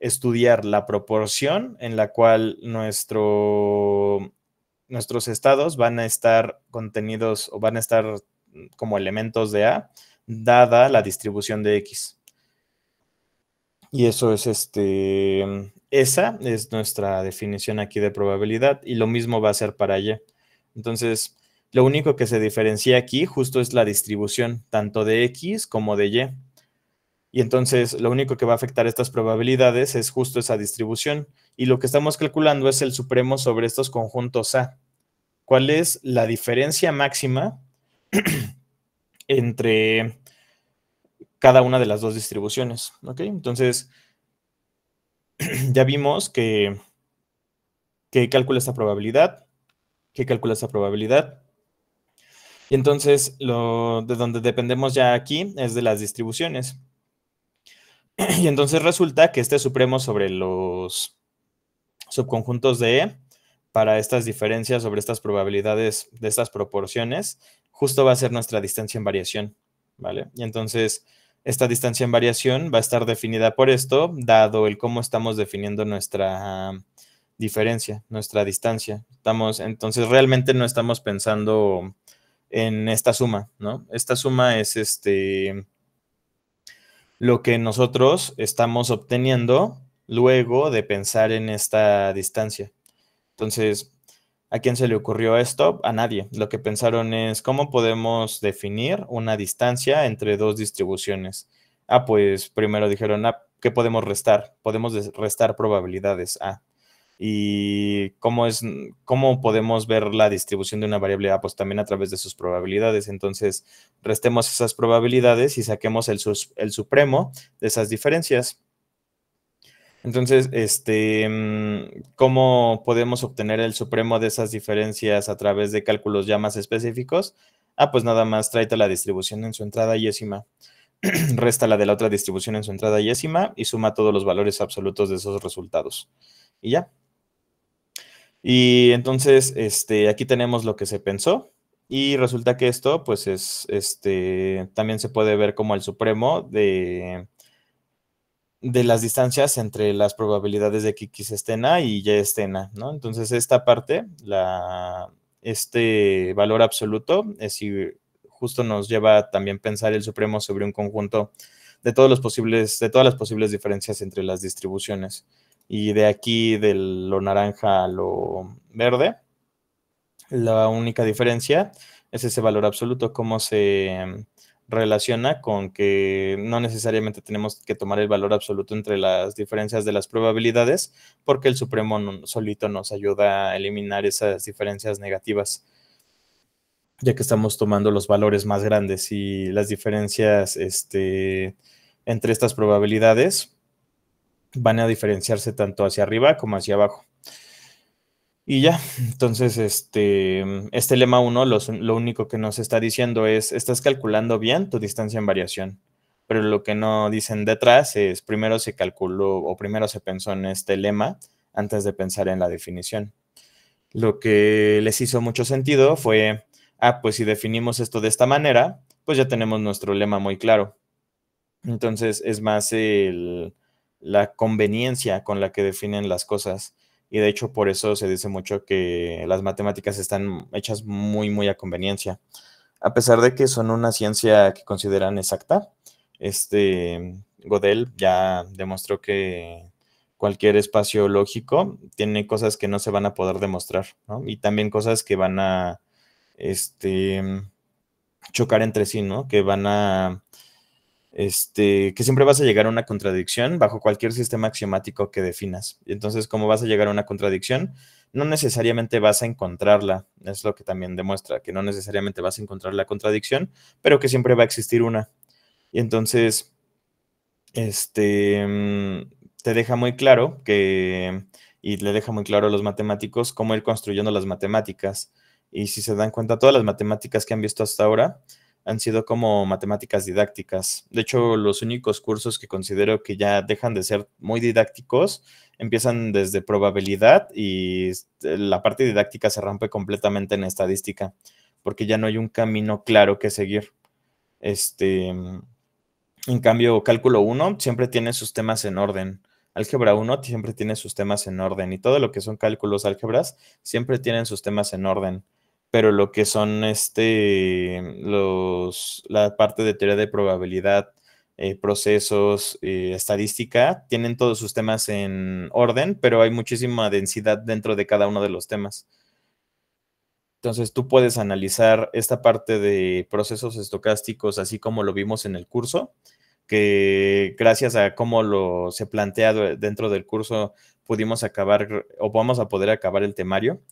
estudiar la proporción en la cual nuestros estados van a estar contenidos o van a estar como elementos de A, dada la distribución de X. Y eso es esa es nuestra definición aquí de probabilidad y lo mismo va a ser para Y. Entonces, lo único que se diferencia aquí justo es la distribución tanto de X como de Y. Y entonces lo único que va a afectar estas probabilidades es justo esa distribución. Y lo que estamos calculando es el supremo sobre estos conjuntos A. ¿Cuál es la diferencia máxima entre cada una de las dos distribuciones? ¿Ok? Entonces, ya vimos que calcula esta probabilidad, Y entonces, de donde dependemos ya aquí es de las distribuciones. Y entonces resulta que este supremo sobre los subconjuntos de E, para estas diferencias sobre estas probabilidades de estas proporciones, justo va a ser nuestra distancia en variación, ¿vale? Y entonces, esta distancia en variación va a estar definida por esto, dado el cómo estamos definiendo nuestra diferencia, nuestra distancia. Entonces, realmente no estamos pensando en esta suma, ¿no? Esta suma es lo que nosotros estamos obteniendo luego de pensar en esta distancia. Entonces, ¿a quién se le ocurrió esto? A nadie. Lo que pensaron es cómo podemos definir una distancia entre dos distribuciones. Pues primero dijeron, ¿qué podemos restar? Podemos restar probabilidades A. ¿Y cómo podemos ver la distribución de una variable A? Pues también a través de sus probabilidades. Entonces, restemos esas probabilidades y saquemos el supremo de esas diferencias. Entonces, ¿cómo podemos obtener el supremo de esas diferencias a través de cálculos ya más específicos? Pues nada más tráete la distribución en su entrada yésima, resta la de la otra distribución en su entrada yésima y suma todos los valores absolutos de esos resultados. Y ya. Y entonces, aquí tenemos lo que se pensó. Y resulta que esto, pues, también se puede ver como el supremo de las distancias entre las probabilidades de que X esté en A y Y esté en A, ¿no? Entonces, esta parte, este valor absoluto, justo nos lleva a también pensar el supremo sobre un conjunto de todas las posibles diferencias entre las distribuciones. Y de aquí, de lo naranja a lo verde, la única diferencia es ese valor absoluto, cómo se relaciona con que no necesariamente tenemos que tomar el valor absoluto entre las diferencias de las probabilidades, porque el supremo solito nos ayuda a eliminar esas diferencias negativas, ya que estamos tomando los valores más grandes y las diferencias entre estas probabilidades van a diferenciarse tanto hacia arriba como hacia abajo. Y ya, entonces este lema 1 lo único que nos está diciendo es, estás calculando bien tu distancia en variación, pero lo que no dicen detrás es, primero se calculó o primero se pensó en este lema antes de pensar en la definición. Lo que les hizo mucho sentido fue, pues si definimos esto de esta manera, pues ya tenemos nuestro lema muy claro. Entonces es más la conveniencia con la que definen las cosas. Y de hecho por eso se dice mucho que las matemáticas están hechas muy, muy a conveniencia. A pesar de que son una ciencia que consideran exacta, Gödel ya demostró que cualquier espacio lógico tiene cosas que no se van a poder demostrar, ¿no? Y también cosas que van a chocar entre sí, ¿no? Que van a que siempre vas a llegar a una contradicción bajo cualquier sistema axiomático que definas. Y entonces, como vas a llegar a una contradicción, no necesariamente vas a encontrarla. Es lo que también demuestra, que no necesariamente vas a encontrar la contradicción, pero que siempre va a existir una. Y entonces, te deja muy claro y le deja muy claro a los matemáticos cómo ir construyendo las matemáticas. Y si se dan cuenta, todas las matemáticas que han visto hasta ahora han sido como matemáticas didácticas. De hecho, los únicos cursos que considero que ya dejan de ser muy didácticos empiezan desde probabilidad y la parte didáctica se rompe completamente en estadística, porque ya no hay un camino claro que seguir. En cambio, cálculo 1 siempre tiene sus temas en orden. Álgebra 1 siempre tiene sus temas en orden. Y todo lo que son cálculos álgebras siempre tienen sus temas en orden. Pero lo que son la parte de teoría de probabilidad, procesos, estadística, tienen todos sus temas en orden, pero hay muchísima densidad dentro de cada uno de los temas. Entonces tú puedes analizar esta parte de procesos estocásticos así como lo vimos en el curso, que gracias a cómo se plantea dentro del curso pudimos acabar o vamos a poder acabar el temario.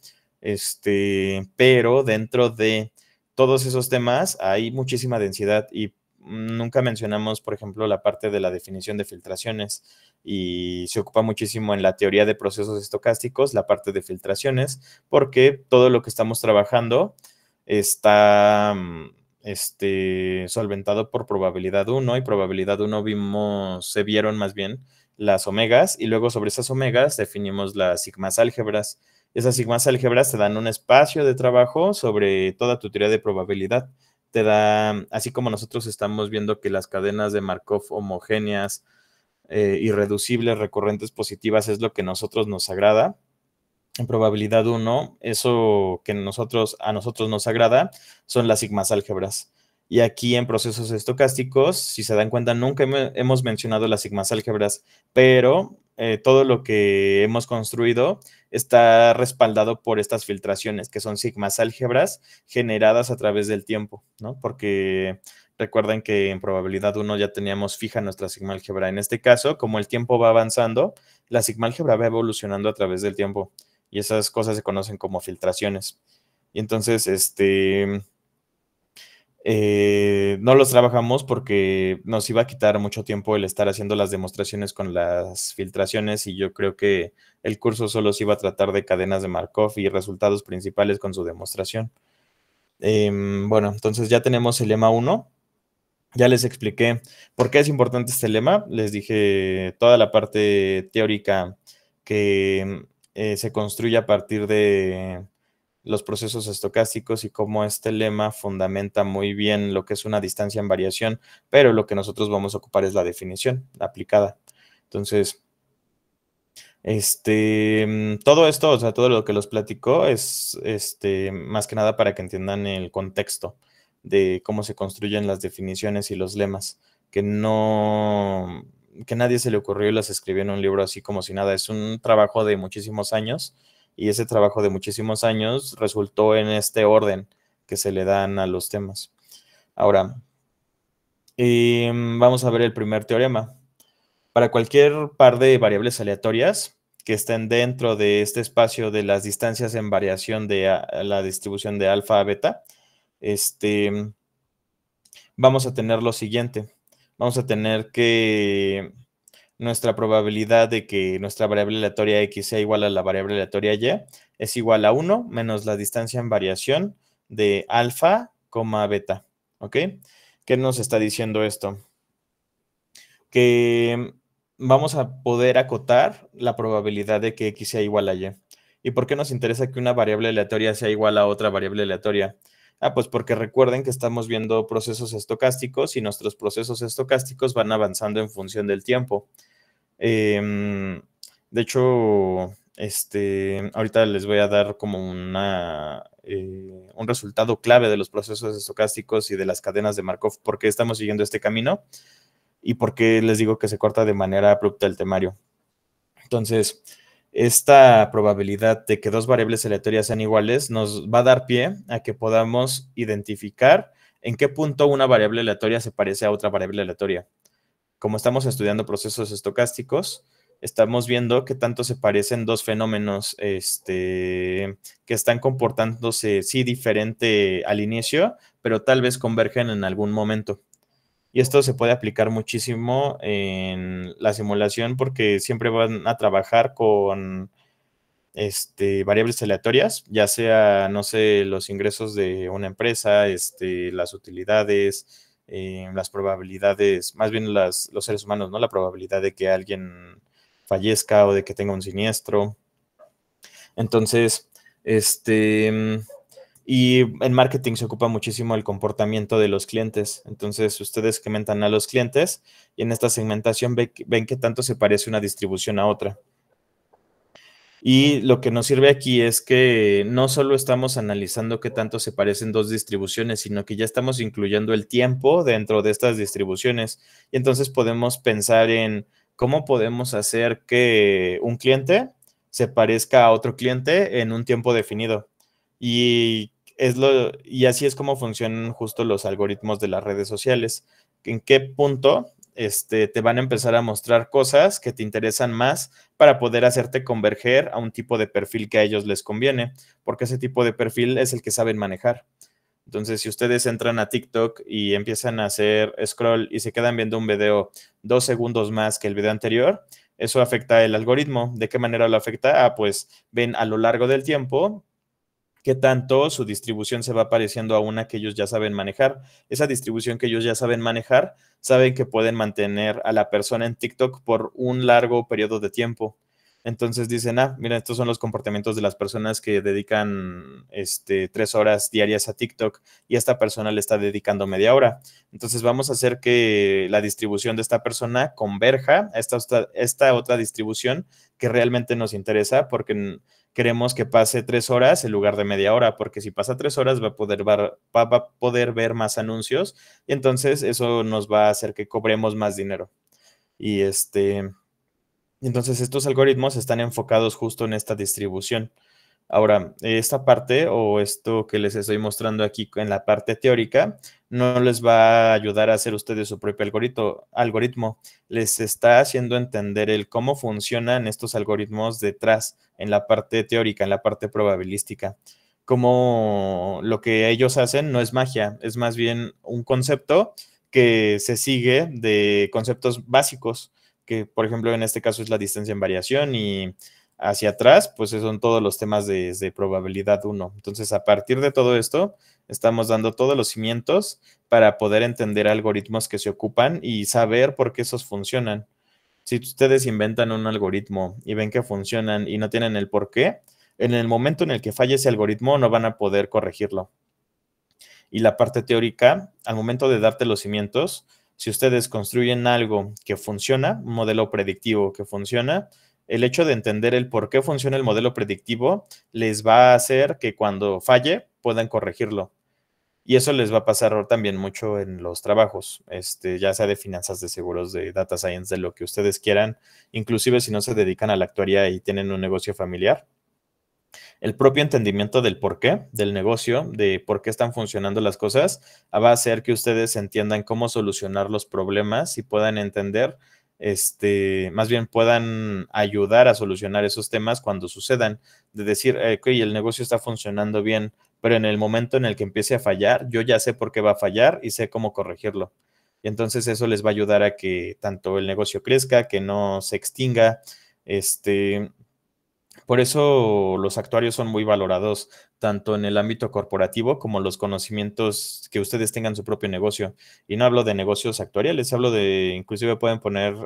Pero dentro de todos esos temas hay muchísima densidad y nunca mencionamos, por ejemplo, la parte de la definición de filtraciones y se ocupa muchísimo en la teoría de procesos estocásticos, la parte de filtraciones, porque todo lo que estamos trabajando está solventado por probabilidad 1 y probabilidad 1 se vieron más bien las omegas y luego sobre esas omegas definimos las sigmas álgebras. Esas sigmas álgebras te dan un espacio de trabajo sobre toda tu teoría de probabilidad. Te da, así como nosotros estamos viendo que las cadenas de Markov homogéneas, irreducibles, recurrentes, positivas es lo que a nosotros nos agrada. En probabilidad 1, eso que a nosotros nos agrada son las sigmas álgebras. Y aquí en procesos estocásticos, si se dan cuenta, nunca hemos mencionado las sigmas álgebras, pero todo lo que hemos construido está respaldado por estas filtraciones, que son sigmas álgebras generadas a través del tiempo, ¿no? Porque Recuerden que en probabilidad 1 ya teníamos fija nuestra sigma-álgebra. En este caso, como el tiempo va avanzando, la sigma-álgebra va evolucionando a través del tiempo. Y esas cosas se conocen como filtraciones. Y entonces, no los trabajamos porque nos iba a quitar mucho tiempo el estar haciendo las demostraciones con las filtraciones y yo creo que el curso solo se iba a tratar de cadenas de Markov y resultados principales con su demostración. Bueno, entonces ya tenemos el lema 1. Ya les expliqué por qué es importante este lema. Les dije toda la parte teórica que se construye a partir de los procesos estocásticos y cómo este lema fundamenta muy bien lo que es una distancia en variación, pero lo que nosotros vamos a ocupar es la definición aplicada. Entonces, todo esto, o sea, todo lo que los platicó es más que nada para que entiendan el contexto de cómo se construyen las definiciones y los lemas, que nadie se le ocurrió y las escribió en un libro así como si nada. Es un trabajo de muchísimos años y ese trabajo de muchísimos años resultó en este orden que se le dan a los temas. Ahora, vamos a ver el primer teorema. Para cualquier par de variables aleatorias que estén dentro de este espacio de las distancias en variación de la distribución de alfa a beta, vamos a tener lo siguiente. Vamos a tener que nuestra probabilidad de que nuestra variable aleatoria x sea igual a la variable aleatoria y es igual a 1 menos la distancia en variación de alfa, beta. ¿Ok? ¿Qué nos está diciendo esto? Que vamos a poder acotar la probabilidad de que x sea igual a y. ¿Y por qué nos interesa que una variable aleatoria sea igual a otra variable aleatoria? Pues porque recuerden que estamos viendo procesos estocásticos y nuestros procesos estocásticos van avanzando en función del tiempo. De hecho, ahorita les voy a dar como un resultado clave de los procesos estocásticos y de las cadenas de Markov, porque estamos siguiendo este camino y porque les digo que se corta de manera abrupta el temario. Entonces, esta probabilidad de que dos variables aleatorias sean iguales nos va a dar pie a que podamos identificar en qué punto una variable aleatoria se parece a otra variable aleatoria. Como estamos estudiando procesos estocásticos, estamos viendo qué tanto se parecen dos fenómenos que están comportándose, sí, diferente al inicio, pero tal vez convergen en algún momento. Y esto se puede aplicar muchísimo en la simulación porque siempre van a trabajar con variables aleatorias, ya sea, no sé, los ingresos de una empresa, las utilidades, las probabilidades, más bien los seres humanos, ¿no? La probabilidad de que alguien fallezca o de que tenga un siniestro. Entonces, y en marketing se ocupa muchísimo el comportamiento de los clientes. Entonces, ustedes segmentan a los clientes y en esta segmentación ven qué tanto se parece una distribución a otra. Y lo que nos sirve aquí es que no solo estamos analizando qué tanto se parecen dos distribuciones, sino que ya estamos incluyendo el tiempo dentro de estas distribuciones. Y entonces podemos pensar en cómo podemos hacer que un cliente se parezca a otro cliente en un tiempo definido. Y así es como funcionan justo los algoritmos de las redes sociales. ¿En qué punto te van a empezar a mostrar cosas que te interesan más para poder hacerte converger a un tipo de perfil que a ellos les conviene? Porque ese tipo de perfil es el que saben manejar. Entonces, si ustedes entran a TikTok y empiezan a hacer scroll y se quedan viendo un video 2 segundos más que el video anterior, eso afecta el algoritmo. ¿De qué manera lo afecta? Pues ven a lo largo del tiempo qué tanto su distribución se va pareciendo a una que ellos ya saben manejar. Esa distribución que ellos ya saben manejar, saben que pueden mantener a la persona en TikTok por un largo periodo de tiempo. Entonces dicen, mira, estos son los comportamientos de las personas que dedican 3 horas diarias a TikTok y esta persona le está dedicando media hora. Entonces vamos a hacer que la distribución de esta persona converja a esta otra distribución que realmente nos interesa porque queremos que pase 3 horas en lugar de media hora, porque si pasa 3 horas va a poder ver más anuncios y entonces eso nos va a hacer que cobremos más dinero. Y entonces estos algoritmos están enfocados justo en esta distribución. Ahora, esta parte o esto que les estoy mostrando aquí en la parte teórica no les va a ayudar a hacer ustedes su propio algoritmo. Les está haciendo entender el cómo funcionan estos algoritmos detrás, en la parte teórica, en la parte probabilística. Como lo que ellos hacen no es magia, es más bien un concepto que se sigue de conceptos básicos, que por ejemplo en este caso es la distancia en variación y hacia atrás, pues son todos los temas de probabilidad uno. Entonces, a partir de todo esto, estamos dando todos los cimientos para poder entender algoritmos que se ocupan y saber por qué esos funcionan. Si ustedes inventan un algoritmo y ven que funcionan y no tienen el por qué, en el momento en el que falle ese algoritmo no van a poder corregirlo. Y la parte teórica, al momento de darte los cimientos, si ustedes construyen algo que funciona, un modelo predictivo que funciona, el hecho de entender el por qué funciona el modelo predictivo les va a hacer que cuando falle puedan corregirlo. Y eso les va a pasar también mucho en los trabajos, ya sea de finanzas, de seguros, de data science, de lo que ustedes quieran, inclusive si no se dedican a la actuaría y tienen un negocio familiar. El propio entendimiento del porqué del negocio, de por qué están funcionando las cosas, va a hacer que ustedes entiendan cómo solucionar los problemas y puedan entender, más bien puedan ayudar a solucionar esos temas cuando sucedan. De decir, ok, el negocio está funcionando bien, pero en el momento en el que empiece a fallar, yo ya sé por qué va a fallar y sé cómo corregirlo. Y entonces eso les va a ayudar a que tanto el negocio crezca, que no se extinga, por eso los actuarios son muy valorados tanto en el ámbito corporativo como los conocimientos que ustedes tengan su propio negocio. Y no hablo de negocios actuariales, hablo de, inclusive pueden poner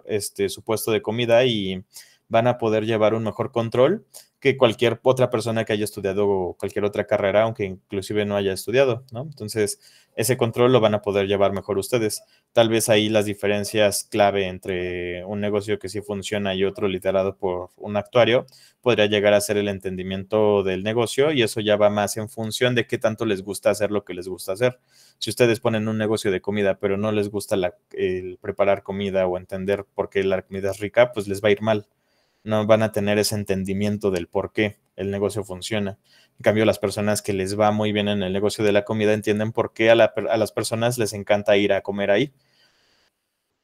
su puesto de comida y van a poder llevar un mejor control que cualquier otra persona que haya estudiado cualquier otra carrera, aunque inclusive no haya estudiado, ¿no? Entonces, ese control lo van a poder llevar mejor ustedes. Tal vez ahí las diferencias clave entre un negocio que sí funciona y otro liderado por un actuario podría llegar a ser el entendimiento del negocio y eso ya va más en función de qué tanto les gusta hacer lo que les gusta hacer. Si ustedes ponen un negocio de comida, pero no les gusta el preparar comida o entender por qué la comida es rica, pues les va a ir mal. No van a tener ese entendimiento del por qué el negocio funciona. En cambio, las personas que les va muy bien en el negocio de la comida entienden por qué a las personas les encanta ir a comer ahí.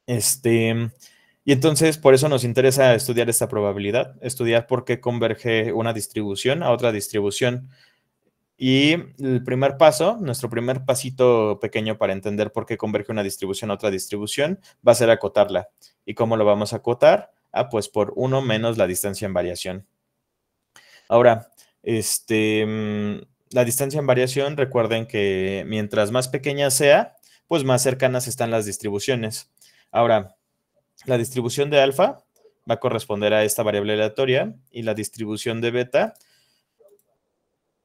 Y entonces, por eso nos interesa estudiar esta probabilidad, estudiar por qué converge una distribución a otra distribución. Y el primer paso, nuestro primer pasito pequeño para entender por qué converge una distribución a otra distribución, va a ser acotarla. ¿Y cómo lo vamos a acotar? Pues por 1 menos la distancia en variación. Ahora, la distancia en variación, recuerden que mientras más pequeña sea, pues más cercanas están las distribuciones. Ahora, la distribución de alfa va a corresponder a esta variable aleatoria y la distribución de beta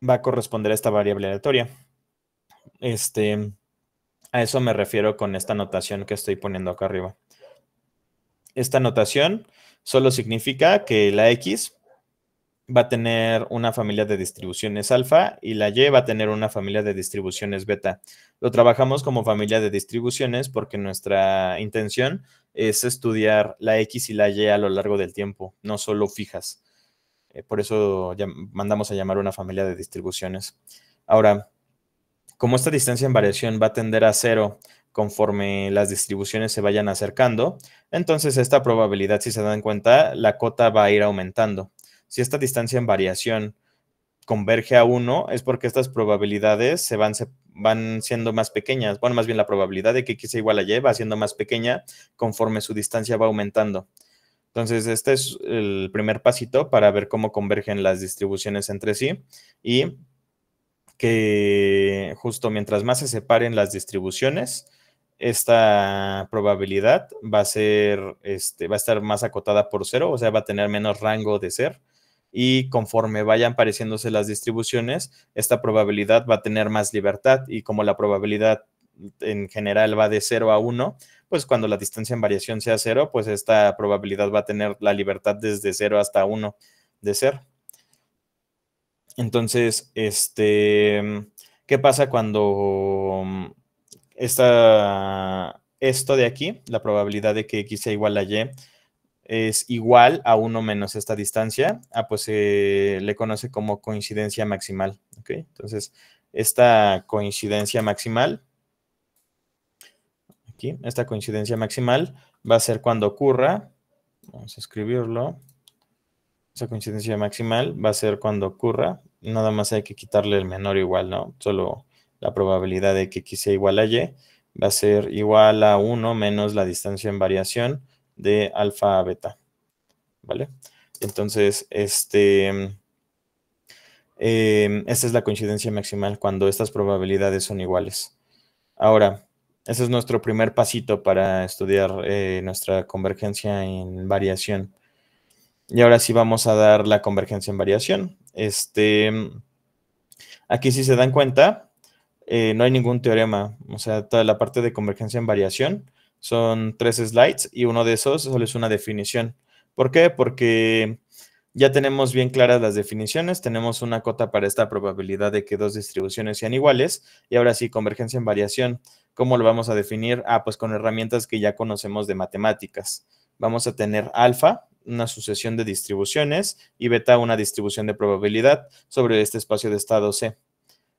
va a corresponder a esta variable aleatoria. A eso me refiero con esta notación que estoy poniendo acá arriba. Esta notación solo significa que la X va a tener una familia de distribuciones alfa y la Y va a tener una familia de distribuciones beta. Lo trabajamos como familia de distribuciones porque nuestra intención es estudiar la X y la Y a lo largo del tiempo, no solo fijas. Por eso mandamos a llamar una familia de distribuciones. Ahora, como esta distancia en variación va a tender a cero conforme las distribuciones se vayan acercando, entonces esta probabilidad, si se dan cuenta, la cota va a ir aumentando. Si esta distancia en variación converge a 1, es porque estas probabilidades van siendo más pequeñas. Bueno, más bien la probabilidad de que X sea igual a Y va siendo más pequeña conforme su distancia va aumentando. Entonces, este es el primer pasito para ver cómo convergen las distribuciones entre sí y que justo mientras más se separen las distribuciones, esta probabilidad va a ser, va a estar más acotada por 0, o sea, va a tener menos rango de ser. Y conforme vayan pareciéndose las distribuciones, esta probabilidad va a tener más libertad. Y como la probabilidad en general va de 0 a 1, pues cuando la distancia en variación sea 0, pues esta probabilidad va a tener la libertad desde 0 hasta 1 de ser. Entonces, ¿qué pasa cuando esto de aquí, la probabilidad de que X sea igual a Y, es igual a 1 menos esta distancia, pues se le conoce como coincidencia maximal, ¿ok? Entonces, esta coincidencia maximal, aquí, esta coincidencia maximal va a ser cuando ocurra, vamos a escribirlo, esa coincidencia maximal va a ser cuando ocurra, nada más hay que quitarle el menor igual, ¿no? Solo la probabilidad de que X sea igual a Y va a ser igual a 1 menos la distancia en variación de alfa a beta, ¿vale? Entonces, esta es la coincidencia maximal cuando estas probabilidades son iguales. Ahora, ese es nuestro primer pasito para estudiar nuestra convergencia en variación. Y ahora sí vamos a dar la convergencia en variación. Aquí si se dan cuenta, no hay ningún teorema. O sea, toda la parte de convergencia en variación son 3 slides y uno de esos solo es una definición. ¿Por qué? Porque ya tenemos bien claras las definiciones, tenemos una cota para esta probabilidad de que dos distribuciones sean iguales. Y ahora sí, convergencia en variación. ¿Cómo lo vamos a definir? Pues con herramientas que ya conocemos de matemáticas. Vamos a tener alfa, una sucesión de distribuciones, y beta, una distribución de probabilidad sobre este espacio de estado C.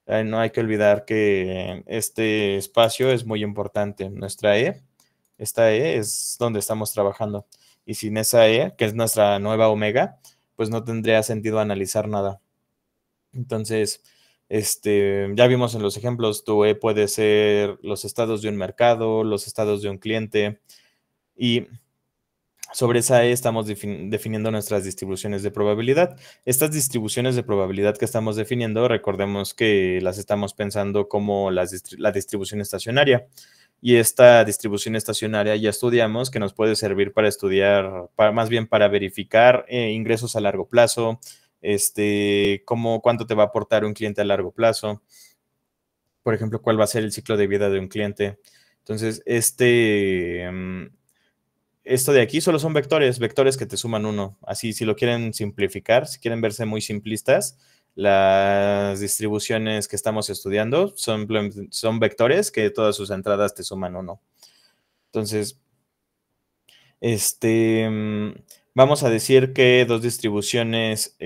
No hay que olvidar que este espacio es muy importante. Nuestra esta E es donde estamos trabajando. Y sin esa E, que es nuestra nueva omega, pues no tendría sentido analizar nada. Entonces, ya vimos en los ejemplos, tu E puede ser los estados de un mercado, los estados de un cliente, y sobre esa E estamos definiendo nuestras distribuciones de probabilidad. Estas distribuciones de probabilidad que estamos definiendo, recordemos que las estamos pensando como la distribución estacionaria. Y esta distribución estacionaria ya estudiamos que nos puede servir para estudiar, más bien para verificar ingresos a largo plazo, cuánto te va a aportar un cliente a largo plazo. Por ejemplo, cuál va a ser el ciclo de vida de un cliente. Entonces, esto de aquí solo son vectores que te suman 1. Así, si lo quieren simplificar, si quieren verse muy simplistas, las distribuciones que estamos estudiando son vectores que todas sus entradas te suman 1. Entonces, vamos a decir que dos distribuciones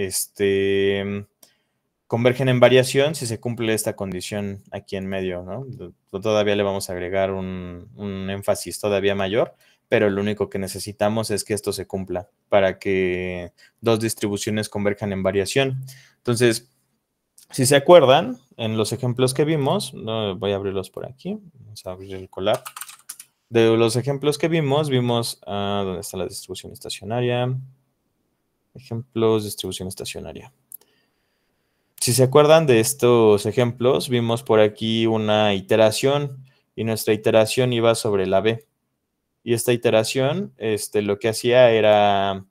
convergen en variación si se cumple esta condición aquí en medio, ¿no? Todavía le vamos a agregar un énfasis todavía mayor, pero lo único que necesitamos es que esto se cumpla para que dos distribuciones converjan en variación. Entonces, si se acuerdan, en los ejemplos que vimos, voy a abrirlos por aquí, vamos a abrir el Colab. De los ejemplos que vimos, ¿dónde está la distribución estacionaria? Ejemplos, distribución estacionaria. Si se acuerdan de estos ejemplos, vimos por aquí una iteración y nuestra iteración iba sobre la B. Y esta iteración, lo que hacía era,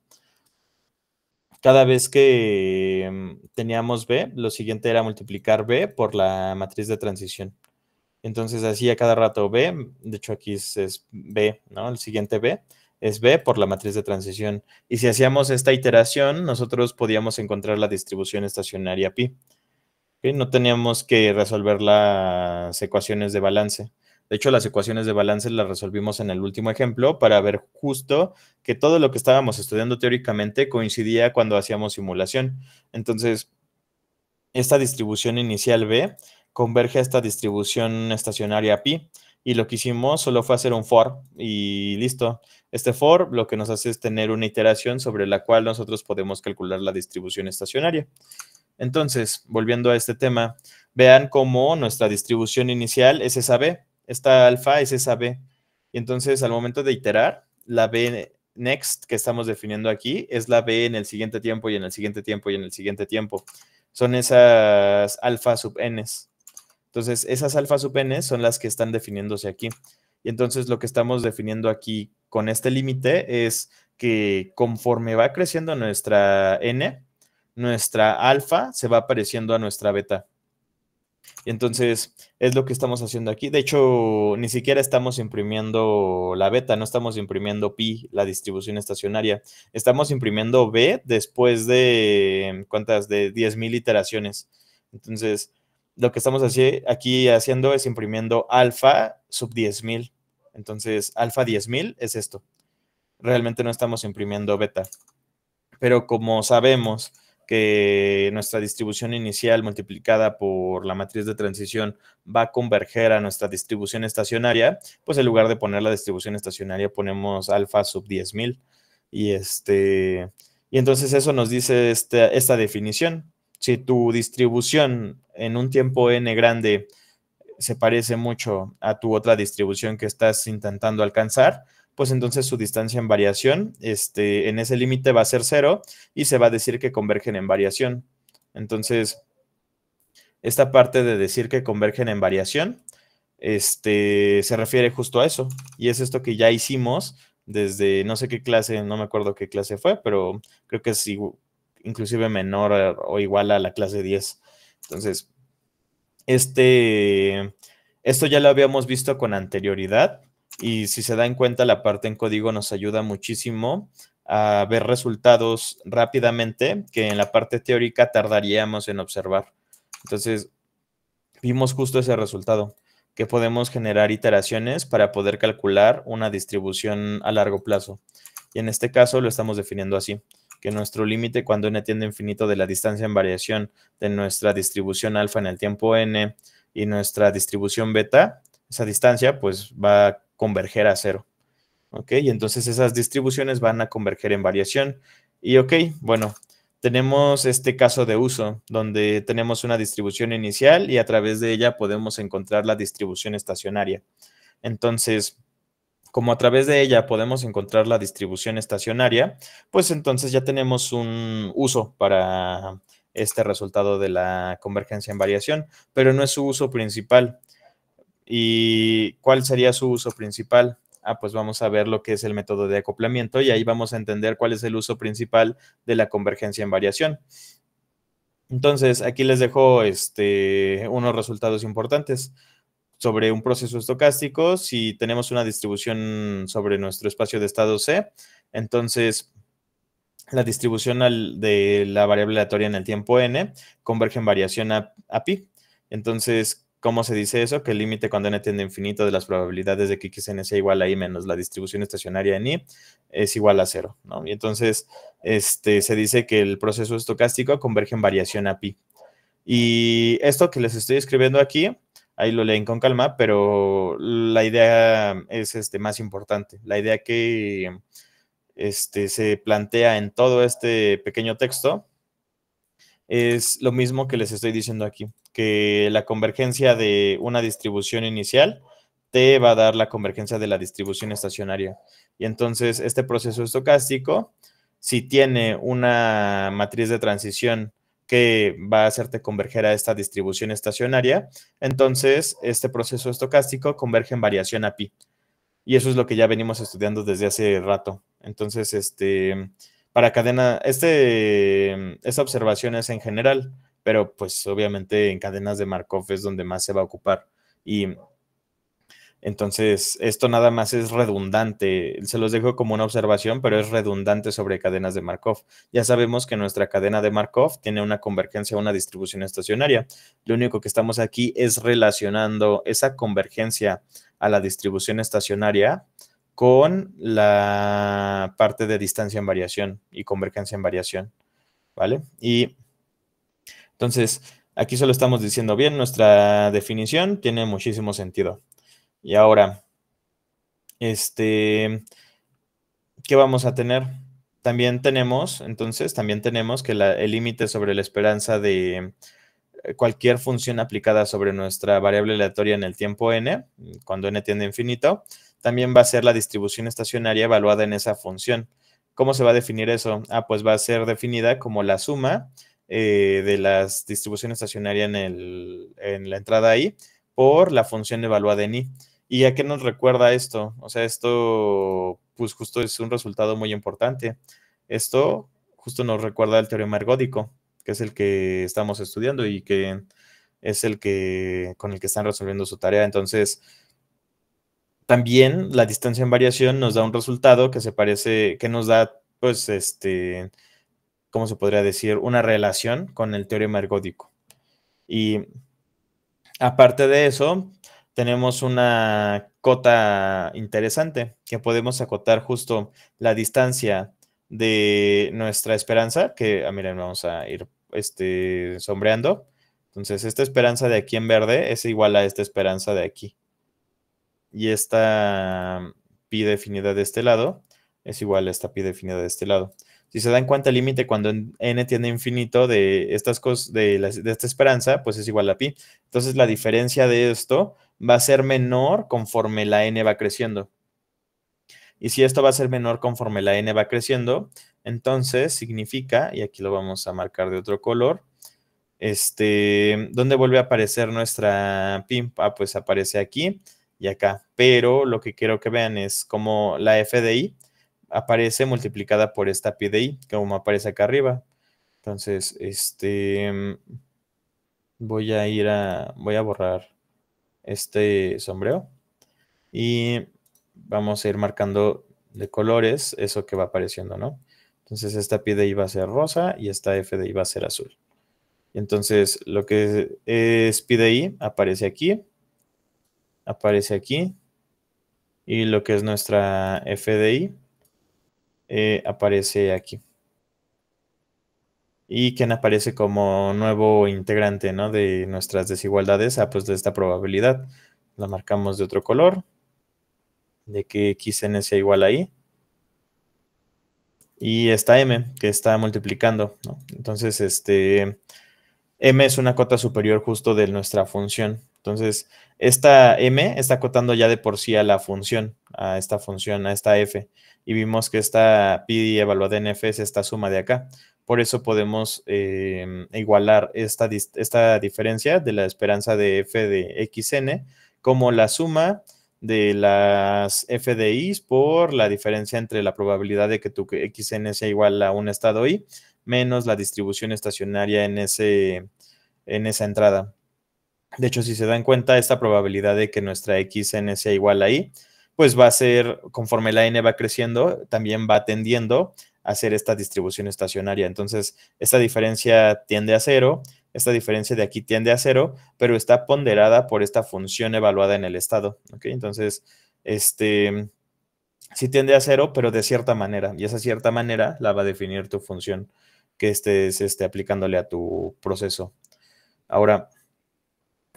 cada vez que teníamos B, lo siguiente era multiplicar B por la matriz de transición. Entonces hacía cada rato B, de hecho aquí es B, ¿no? El siguiente B es B por la matriz de transición. Y si hacíamos esta iteración, nosotros podíamos encontrar la distribución estacionaria pi. ¿Okay? No teníamos que resolver las ecuaciones de balance. De hecho, las ecuaciones de balance las resolvimos en el último ejemplo para ver justo que todo lo que estábamos estudiando teóricamente coincidía cuando hacíamos simulación. Entonces, esta distribución inicial B converge a esta distribución estacionaria pi, y lo que hicimos solo fue hacer un for y listo. Este for lo que nos hace es tener una iteración sobre la cual nosotros podemos calcular la distribución estacionaria. Entonces, volviendo a este tema, vean cómo nuestra distribución inicial es esa B, esta alfa es esa B. Y entonces, al momento de iterar, la B next que estamos definiendo aquí es la B en el siguiente tiempo y en el siguiente tiempo y en el siguiente tiempo. Son esas alfa sub n's. Entonces, esas alfa sub n son las que están definiéndose aquí. Y entonces lo que estamos definiendo aquí con este límite es que conforme va creciendo nuestra n, nuestra alfa se va pareciendo a nuestra beta. Y entonces es lo que estamos haciendo aquí. De hecho, ni siquiera estamos imprimiendo la beta, no estamos imprimiendo pi, la distribución estacionaria. Estamos imprimiendo b después de, ¿cuántas? De 10,000 iteraciones. Entonces, lo que estamos aquí haciendo es imprimiendo alfa sub 10,000. Entonces, alfa 10,000 es esto. realmente no estamos imprimiendo beta. Pero como sabemos que nuestra distribución inicial multiplicada por la matriz de transición va a converger a nuestra distribución estacionaria, pues en lugar de poner la distribución estacionaria ponemos alfa sub 10.000. Y entonces eso nos dice esta definición. Si tu distribución en un tiempo n grande se parece mucho a tu otra distribución que estás intentando alcanzar, pues entonces su distancia en variación, en ese límite va a ser 0 y se va a decir que convergen en variación. Entonces, esta parte de decir que convergen en variación, se refiere justo a eso. Y es esto que ya hicimos desde no sé qué clase, no me acuerdo qué clase fue, pero creo que es inclusive menor o igual a la clase 10. Entonces, esto ya lo habíamos visto con anterioridad y si se dan cuenta, la parte en código nos ayuda muchísimo a ver resultados rápidamente que en la parte teórica tardaríamos en observar. Entonces, vimos justo ese resultado, que podemos generar iteraciones para poder calcular una distribución a largo plazo. Y en este caso lo estamos definiendo así, que nuestro límite cuando n tiende a infinito de la distancia en variación de nuestra distribución alfa en el tiempo n y nuestra distribución beta, esa distancia pues va a converger a 0. ¿Ok? Y entonces esas distribuciones van a converger en variación. Y ok, bueno, tenemos este caso de uso, donde tenemos una distribución inicial y a través de ella podemos encontrar la distribución estacionaria. Entonces, como a través de ella podemos encontrar la distribución estacionaria, pues entonces ya tenemos un uso para este resultado de la convergencia en variación, pero no es su uso principal. ¿Y cuál sería su uso principal? Pues vamos a ver lo que es el método de acoplamiento y ahí vamos a entender cuál es el uso principal de la convergencia en variación. Entonces, aquí les dejo unos resultados importantes sobre un proceso estocástico. Si tenemos una distribución sobre nuestro espacio de estado C, entonces la distribución de la variable aleatoria en el tiempo n converge en variación a pi. Entonces, ¿cómo se dice eso? Que el límite cuando n tiende a infinito de las probabilidades de que xn sea igual a i menos la distribución estacionaria en i es igual a 0, ¿no? Y entonces, se dice que el proceso estocástico converge en variación a pi. Y esto que les estoy escribiendo aquí, ahí lo leen con calma, pero la idea es más importante. La idea que se plantea en todo este pequeño texto es lo mismo que les estoy diciendo aquí, que la convergencia de una distribución inicial te va a dar la convergencia de la distribución estacionaria. Y entonces este proceso estocástico, si tiene una matriz de transición que va a hacerte converger a esta distribución estacionaria, entonces este proceso estocástico converge en variación a pi. Y eso es lo que ya venimos estudiando desde hace rato. Entonces, para cadena, esta observación es en general, pero pues obviamente en cadenas de Markov es donde más se va a ocupar. Y entonces, esto nada más es redundante. Se los dejo como una observación, pero es redundante sobre cadenas de Markov. Ya sabemos que nuestra cadena de Markov tiene una convergencia a una distribución estacionaria. Lo único que estamos aquí es relacionando esa convergencia a la distribución estacionaria con la parte de distancia en variación y convergencia en variación, ¿vale? Y entonces, aquí solo estamos diciendo bien, nuestra definición tiene muchísimo sentido. Y ahora, ¿qué vamos a tener? También tenemos que el límite sobre la esperanza de cualquier función aplicada sobre nuestra variable aleatoria en el tiempo n, cuando n tiende a infinito, también va a ser la distribución estacionaria evaluada en esa función. ¿Cómo se va a definir eso? Pues va a ser definida como la suma de la distribución estacionaria en la entrada i por la función evaluada en i. ¿Y a qué nos recuerda esto? O sea, esto pues justo es un resultado muy importante. Esto justo nos recuerda el teorema ergódico, que es el que estamos estudiando y que es con el que están resolviendo su tarea. Entonces, también la distancia en variación nos da un resultado que nos da, pues, ¿cómo se podría decir? Una relación con el teorema ergódico. Y aparte de eso, tenemos una cota interesante, que podemos acotar justo la distancia de nuestra esperanza, que, miren, vamos a ir sombreando. Entonces, esta esperanza de aquí en verde es igual a esta esperanza de aquí. Y esta pi definida de este lado es igual a esta pi definida de este lado. Si se dan cuenta, el límite cuando n tiende a infinito de estas cosas, de esta esperanza, pues es igual a pi. Entonces, la diferencia de esto va a ser menor conforme la n va creciendo. Y si esto va a ser menor conforme la n va creciendo, entonces significa, y aquí lo vamos a marcar de otro color, ¿dónde vuelve a aparecer nuestra pi? Pues aparece aquí y acá. Pero lo que quiero que vean es como la f de i aparece multiplicada por esta pi de i, como aparece acá arriba. Entonces, voy a borrar este sombrero y vamos a ir marcando de colores eso que va apareciendo, ¿no? Entonces, esta pi de i va a ser rosa y esta f de i va a ser azul. Y entonces, lo que es pi de i aparece aquí, y lo que es nuestra f de i aparece aquí. Y quien aparece como nuevo integrante, ¿no?, de nuestras desigualdades, pues de esta probabilidad. La marcamos de otro color, de que xn sea igual a i. Y esta m, que está multiplicando, ¿no? Entonces, m es una cota superior justo de nuestra función. Entonces, esta m está acotando ya de por sí a la función, a esta función, a esta f. Y vimos que esta pi evaluada en f es esta suma de acá. Por eso podemos igualar esta diferencia de la esperanza de f de xn como la suma de las f de i por la diferencia entre la probabilidad de que tu xn sea igual a un estado i menos la distribución estacionaria en esa entrada. De hecho, si se dan cuenta, esta probabilidad de que nuestra xn sea igual a i, pues va a ser, conforme la n va creciendo, también va tendiendo a hacer esta distribución estacionaria. Entonces, esta diferencia tiende a 0, esta diferencia de aquí tiende a 0, pero está ponderada por esta función evaluada en el estado. ¿Ok? Entonces, sí tiende a 0, pero de cierta manera, y esa cierta manera la va a definir tu función que estés aplicándole a tu proceso. Ahora,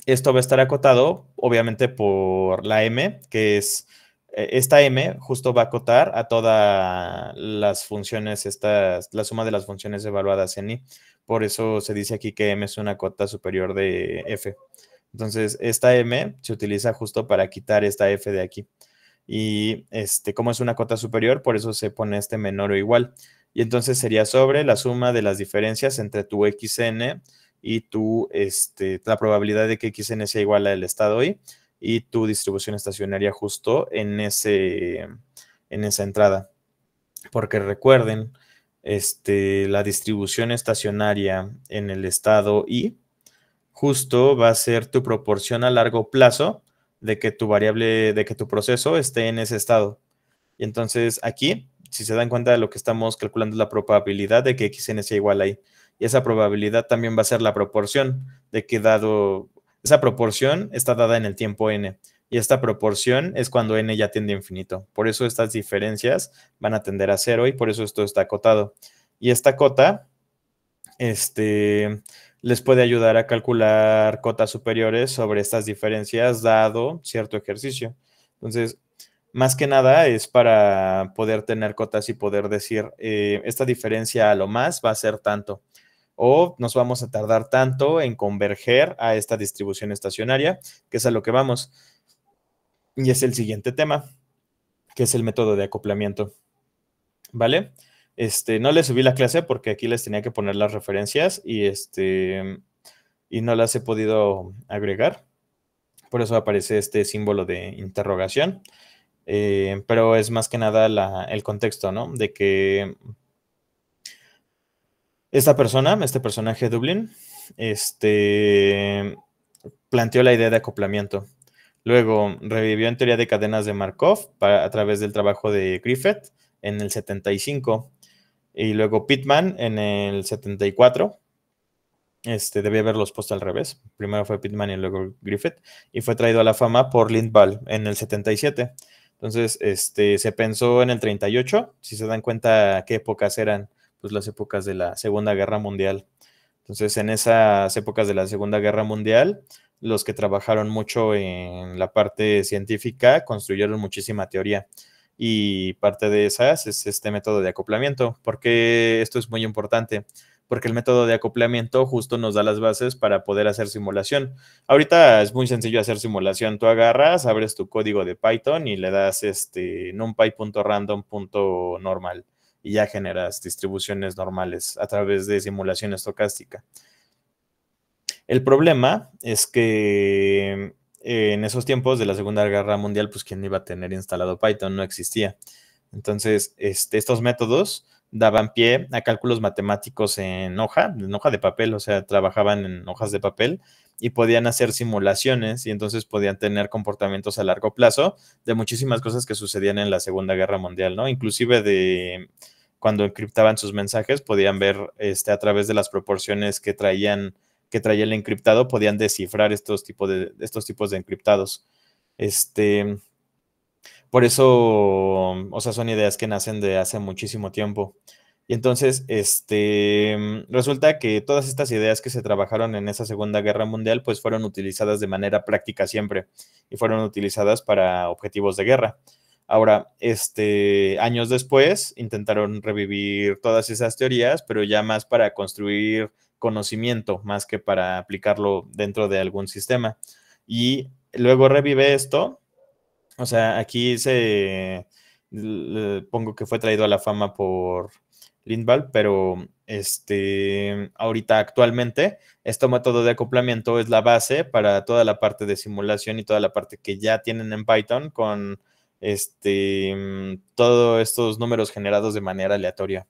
esto va a estar acotado, obviamente, por la m, que es, esta m justo va a acotar a todas las funciones, la suma de las funciones evaluadas en i. Por eso se dice aquí que m es una cota superior de f. Entonces, esta m se utiliza justo para quitar esta f de aquí. Y como es una cota superior, por eso se pone menor o igual. Y entonces sería sobre la suma de las diferencias entre tu xn y la probabilidad de que xn sea igual al estado i y tu distribución estacionaria justo en esa entrada. Porque recuerden, la distribución estacionaria en el estado i justo va a ser tu proporción a largo plazo de que tu proceso esté en ese estado. Y entonces aquí, si se dan cuenta de lo que estamos calculando, es la probabilidad de que xn sea igual a i. Y esa probabilidad también va a ser la proporción de que esa proporción está dada en el tiempo n. Y esta proporción es cuando n ya tiende a infinito. Por eso estas diferencias van a tender a 0 y por eso esto está acotado. Y esta cota, les puede ayudar a calcular cotas superiores sobre estas diferencias dado cierto ejercicio. Entonces, más que nada es para poder tener cotas y poder decir, esta diferencia a lo más va a ser tanto. O nos vamos a tardar tanto en converger a esta distribución estacionaria, que es a lo que vamos. Y es el siguiente tema, que es el método de acoplamiento. ¿Vale? No les subí la clase porque aquí les tenía que poner las referencias y no las he podido agregar. Por eso aparece este símbolo de interrogación. Pero es más que nada el contexto, ¿no? De que esta persona, este personaje Dublin, planteó la idea de acoplamiento. Luego revivió en teoría de cadenas de Markov a través del trabajo de Griffith en el 75. Y luego Pitman en el 74. Debía haberlos puesto al revés. Primero fue Pittman y luego Griffith. Y fue traído a la fama por Lindvall en el 77. Entonces, se pensó en el 38. Si se dan cuenta qué épocas eran, pues las épocas de la Segunda Guerra Mundial. Entonces, en esas épocas de la Segunda Guerra Mundial, los que trabajaron mucho en la parte científica construyeron muchísima teoría. Y parte de esas es este método de acoplamiento. Porque esto es muy importante? Porque el método de acoplamiento justo nos da las bases para poder hacer simulación. Ahorita es muy sencillo hacer simulación. Tú agarras, abres tu código de Python y le das numpy.random.normal y ya generas distribuciones normales a través de simulación estocástica. El problema es que en esos tiempos de la Segunda Guerra Mundial, pues quién iba a tener instalado Python, no existía. Entonces, estos métodos daban pie a cálculos matemáticos en hoja de papel, o sea, trabajaban en hojas de papel y podían hacer simulaciones y entonces podían tener comportamientos a largo plazo de muchísimas cosas que sucedían en la Segunda Guerra Mundial, ¿no? Inclusive de cuando encriptaban sus mensajes, podían ver a través de las proporciones que traía el encriptado, podían descifrar estos tipos de encriptados. Por eso, o sea, son ideas que nacen de hace muchísimo tiempo. Y entonces, resulta que todas estas ideas que se trabajaron en esa Segunda Guerra Mundial, pues fueron utilizadas de manera práctica siempre y fueron utilizadas para objetivos de guerra. Ahora, años después, intentaron revivir todas esas teorías, pero ya más para construir conocimiento, más que para aplicarlo dentro de algún sistema. Y luego revive esto, o sea, aquí pongo que fue traído a la fama por Lindvall, pero ahorita actualmente este método de acoplamiento es la base para toda la parte de simulación y toda la parte que ya tienen en Python con todos estos números generados de manera aleatoria.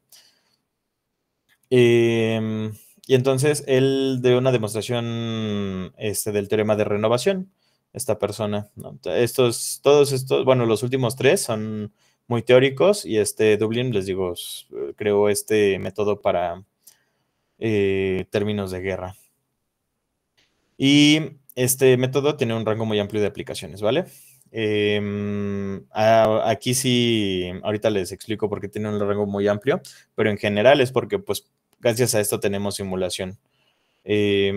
Y entonces él dio una demostración del teorema de renovación, esta persona, ¿no? Todos estos, bueno, los últimos tres son muy teóricos y Dublin, les digo, creó este método para términos de guerra. Y este método tiene un rango muy amplio de aplicaciones, ¿vale? Aquí sí, ahorita les explico por qué tiene un rango muy amplio, pero en general es porque, pues, gracias a esto tenemos simulación,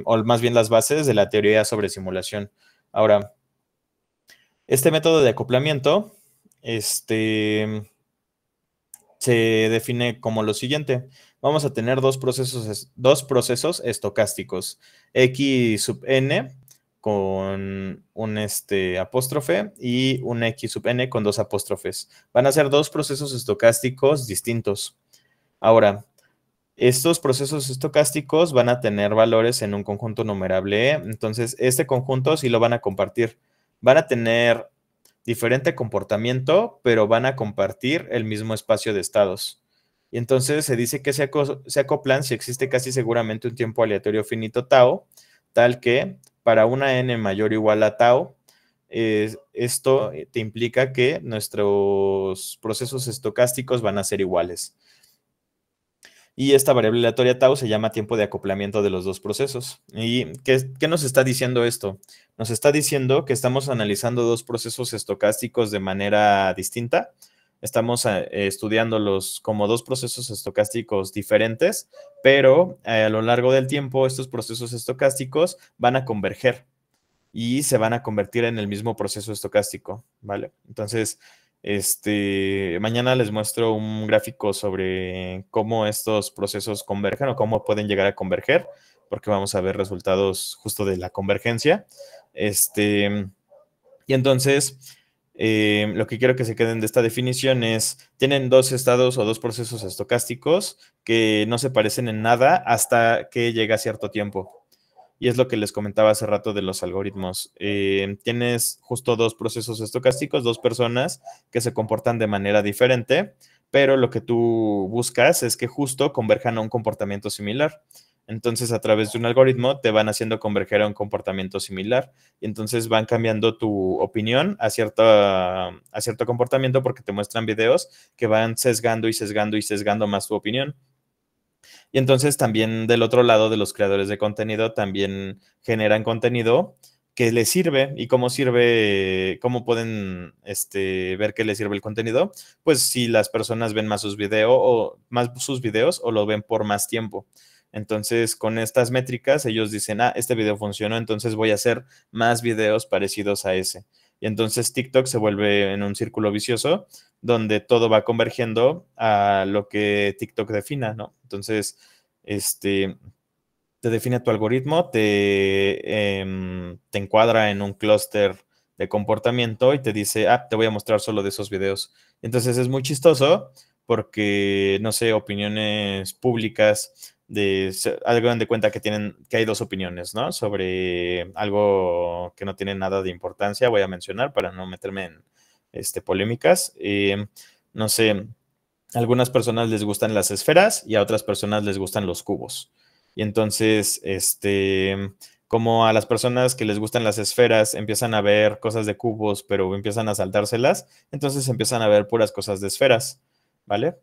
o más bien las bases de la teoría sobre simulación. Ahora, este método de acoplamiento, se define como lo siguiente. Vamos a tener dos procesos estocásticos, X sub n con un apóstrofe y un X sub n con dos apóstrofes. Van a ser dos procesos estocásticos distintos. Ahora, estos procesos estocásticos van a tener valores en un conjunto numerable E. Entonces, este conjunto sí lo van a compartir. Van a tener diferente comportamiento, pero van a compartir el mismo espacio de estados. Y entonces se dice que se acoplan si existe casi seguramente un tiempo aleatorio finito tau, tal que para una n mayor o igual a tau, esto te implica que nuestros procesos estocásticos van a ser iguales. Y esta variable aleatoria tau se llama tiempo de acoplamiento de los dos procesos. ¿Y qué nos está diciendo esto? Nos está diciendo que estamos analizando dos procesos estocásticos de manera distinta. Estamos estudiándolos como dos procesos estocásticos diferentes, pero a lo largo del tiempo estos procesos estocásticos van a converger y se van a convertir en el mismo proceso estocástico, ¿vale? Entonces, mañana les muestro un gráfico sobre cómo estos procesos convergen o cómo pueden llegar a converger, porque vamos a ver resultados justo de la convergencia. Y entonces, lo que quiero que se queden de esta definición es, tienen dos estados o dos procesos estocásticos que no se parecen en nada hasta que llega cierto tiempo. Y es lo que les comentaba hace rato de los algoritmos. Tienes justo dos procesos estocásticos, dos personas que se comportan de manera diferente, pero lo que tú buscas es que justo converjan a un comportamiento similar. Entonces, a través de un algoritmo te van haciendo converger a un comportamiento similar y entonces van cambiando tu opinión a cierto comportamiento porque te muestran videos que van sesgando y sesgando y sesgando más tu opinión. Y entonces también del otro lado de los creadores de contenido también generan contenido que les sirve. ¿Y cómo sirve? ¿Cómo pueden ver que les sirve el contenido? Pues si las personas ven más sus videos o lo ven por más tiempo. Entonces, con estas métricas, ellos dicen, este video funcionó, entonces voy a hacer más videos parecidos a ese. Y entonces TikTok se vuelve en un círculo vicioso donde todo va convergiendo a lo que TikTok defina, ¿no? Entonces, te define tu algoritmo, te encuadra en un clúster de comportamiento y te dice, te voy a mostrar solo de esos videos. Entonces es muy chistoso porque, no sé, opiniones públicas hagan de cuenta que hay dos opiniones, ¿no? Sobre algo que no tiene nada de importancia, voy a mencionar para no meterme en polémicas. No sé, a algunas personas les gustan las esferas y a otras personas les gustan los cubos. Y entonces, como a las personas que les gustan las esferas empiezan a ver cosas de cubos, pero empiezan a saltárselas, entonces empiezan a ver puras cosas de esferas, ¿vale?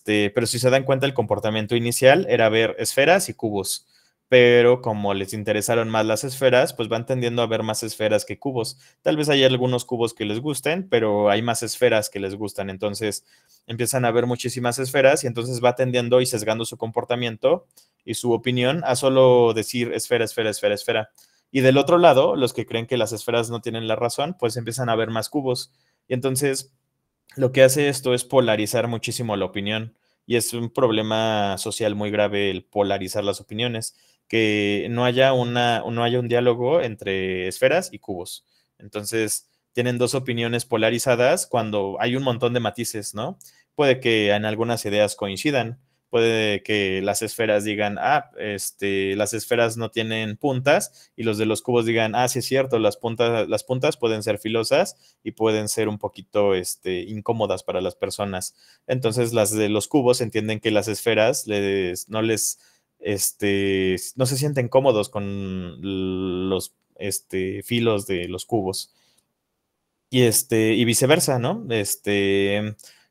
Pero si se dan cuenta, el comportamiento inicial era ver esferas y cubos, pero como les interesaron más las esferas, pues van tendiendo a ver más esferas que cubos. Tal vez hay algunos cubos que les gusten, pero hay más esferas que les gustan, entonces empiezan a ver muchísimas esferas y entonces va tendiendo y sesgando su comportamiento y su opinión a solo decir esfera, esfera, esfera, esfera. Y del otro lado, los que creen que las esferas no tienen la razón, pues empiezan a ver más cubos. Y entonces lo que hace esto es polarizar muchísimo la opinión. Y es un problema social muy grave el polarizar las opiniones, que no haya un diálogo entre esferas y cubos. Entonces, tienen dos opiniones polarizadas cuando hay un montón de matices, ¿no? Puede que en algunas ideas coincidan, puede que las esferas digan, las esferas no tienen puntas, y los de los cubos digan, sí es cierto, las puntas pueden ser filosas y pueden ser un poquito incómodas para las personas. Entonces, las de los cubos entienden que las esferas no se sienten cómodos con los filos de los cubos. Y viceversa, ¿no?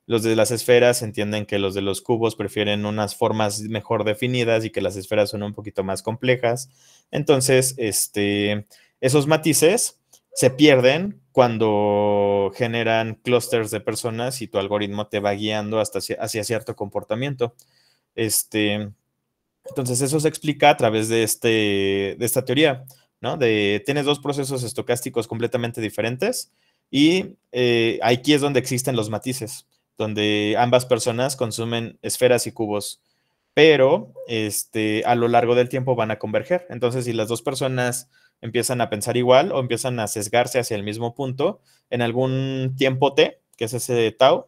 Los de las esferas entienden que los de los cubos prefieren unas formas mejor definidas y que las esferas son un poquito más complejas. Entonces, esos matices se pierden cuando generan clústeres de personas y tu algoritmo te va guiando hacia cierto comportamiento. Entonces, eso se explica a través de esta teoría, ¿no? Tienes dos procesos estocásticos completamente diferentes y aquí es donde existen los matices, donde ambas personas consumen esferas y cubos, pero a lo largo del tiempo van a converger. Entonces, si las dos personas empiezan a pensar igual o empiezan a sesgarse hacia el mismo punto, en algún tiempo t, que es ese tau,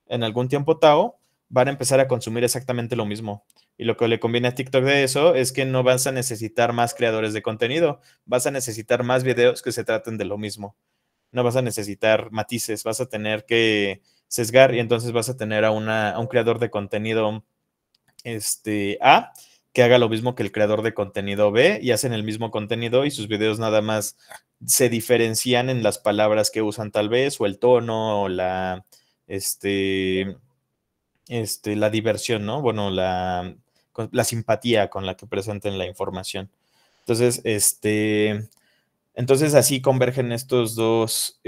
en algún tiempo tau, van a empezar a consumir exactamente lo mismo. Y lo que le conviene a TikTok de eso es que no vas a necesitar más creadores de contenido, vas a necesitar más videos que se traten de lo mismo. No vas a necesitar matices, vas a tener que sesgar y entonces vas a tener a un creador de contenido A que haga lo mismo que el creador de contenido B y hacen el mismo contenido y sus videos nada más se diferencian en las palabras que usan tal vez o el tono o la diversión, ¿no? Bueno, la simpatía con la que presenten la información. Entonces, entonces así convergen estos dos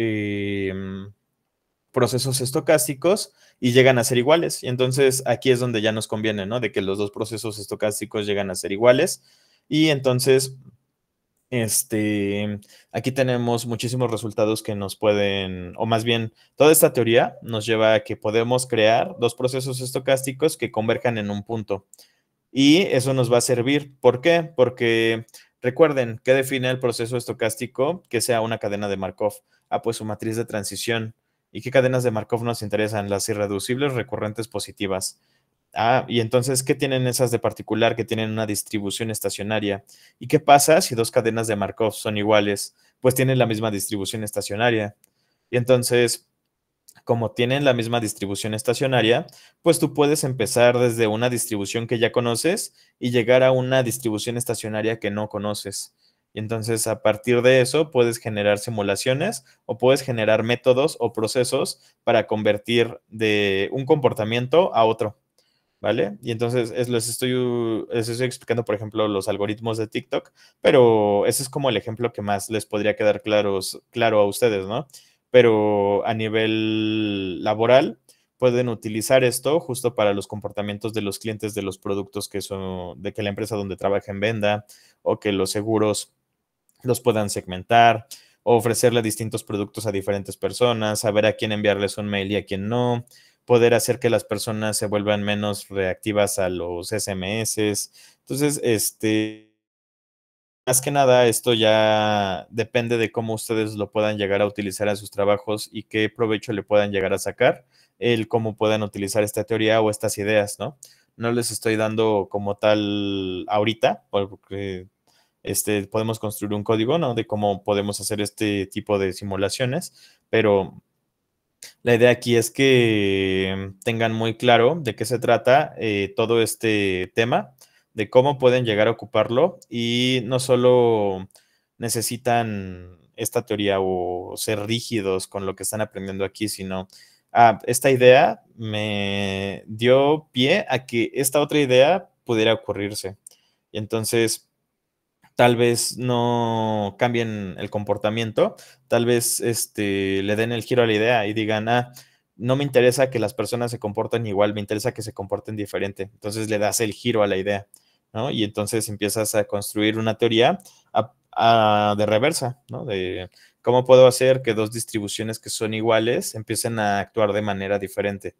procesos estocásticos y llegan a ser iguales. Y entonces aquí es donde ya nos conviene, ¿no? De que los dos procesos estocásticos llegan a ser iguales. Y entonces, aquí tenemos muchísimos resultados que nos pueden, o más bien, toda esta teoría nos lleva a que podemos crear dos procesos estocásticos que converjan en un punto. Y eso nos va a servir. ¿Por qué? Porque recuerden, ¿qué define el proceso estocástico? Que sea una cadena de Markov. Pues su matriz de transición. ¿Y qué cadenas de Markov nos interesan? Las irreducibles recurrentes positivas. Y entonces, ¿qué tienen esas de particular? Que tienen una distribución estacionaria. ¿Y qué pasa si dos cadenas de Markov son iguales? Pues tienen la misma distribución estacionaria. Y entonces, como tienen la misma distribución estacionaria, pues tú puedes empezar desde una distribución que ya conoces y llegar a una distribución estacionaria que no conoces. Y entonces, a partir de eso, puedes generar simulaciones o puedes generar métodos o procesos para convertir de un comportamiento a otro. ¿vale? Y entonces les estoy explicando, por ejemplo, los algoritmos de TikTok, pero ese es como el ejemplo que más les podría quedar claro a ustedes, ¿no? Pero a nivel laboral, pueden utilizar esto justo para los comportamientos de los clientes de los productos de que la empresa donde trabajen venda, o que los seguros los puedan segmentar, o ofrecerle distintos productos a diferentes personas, saber a quién enviarles un mail y a quién no, poder hacer que las personas se vuelvan menos reactivas a los SMS. Entonces, más que nada, esto ya depende de cómo ustedes lo puedan llegar a utilizar en sus trabajos y qué provecho le puedan llegar a sacar, el cómo puedan utilizar esta teoría o estas ideas, ¿no? No les estoy dando como tal ahorita, porque podemos construir un código, ¿no? De cómo podemos hacer este tipo de simulaciones, pero la idea aquí es que tengan muy claro de qué se trata todo este tema, de cómo pueden llegar a ocuparlo y no solo necesitan esta teoría o ser rígidos con lo que están aprendiendo aquí, sino esta idea me dio pie a que esta otra idea pudiera ocurrirse. Y entonces tal vez no cambien el comportamiento, tal vez le den el giro a la idea y digan, no me interesa que las personas se comporten igual, me interesa que se comporten diferente. Entonces le das el giro a la idea, ¿no? Y entonces empiezas a construir una teoría de reversa, ¿no? De cómo puedo hacer que dos distribuciones que son iguales empiecen a actuar de manera diferente.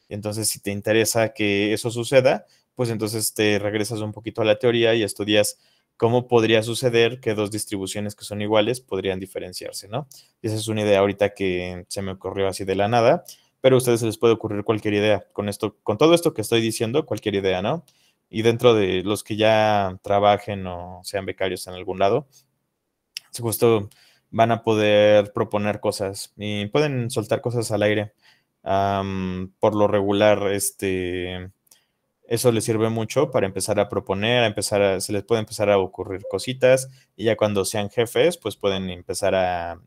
Y entonces, si te interesa que eso suceda, pues entonces te regresas un poquito a la teoría y estudias cómo podría suceder que dos distribuciones que son iguales podrían diferenciarse, ¿no? Y esa es una idea ahorita que se me ocurrió así de la nada, pero a ustedes se les puede ocurrir cualquier idea con esto, con todo esto que estoy diciendo, cualquier idea, ¿no? Y dentro de los que ya trabajen o sean becarios en algún lado, justo van a poder proponer cosas y pueden soltar cosas al aire. Por lo regular, eso les sirve mucho para empezar a proponer, se les puede empezar a ocurrir cositas y ya cuando sean jefes, pues pueden empezar a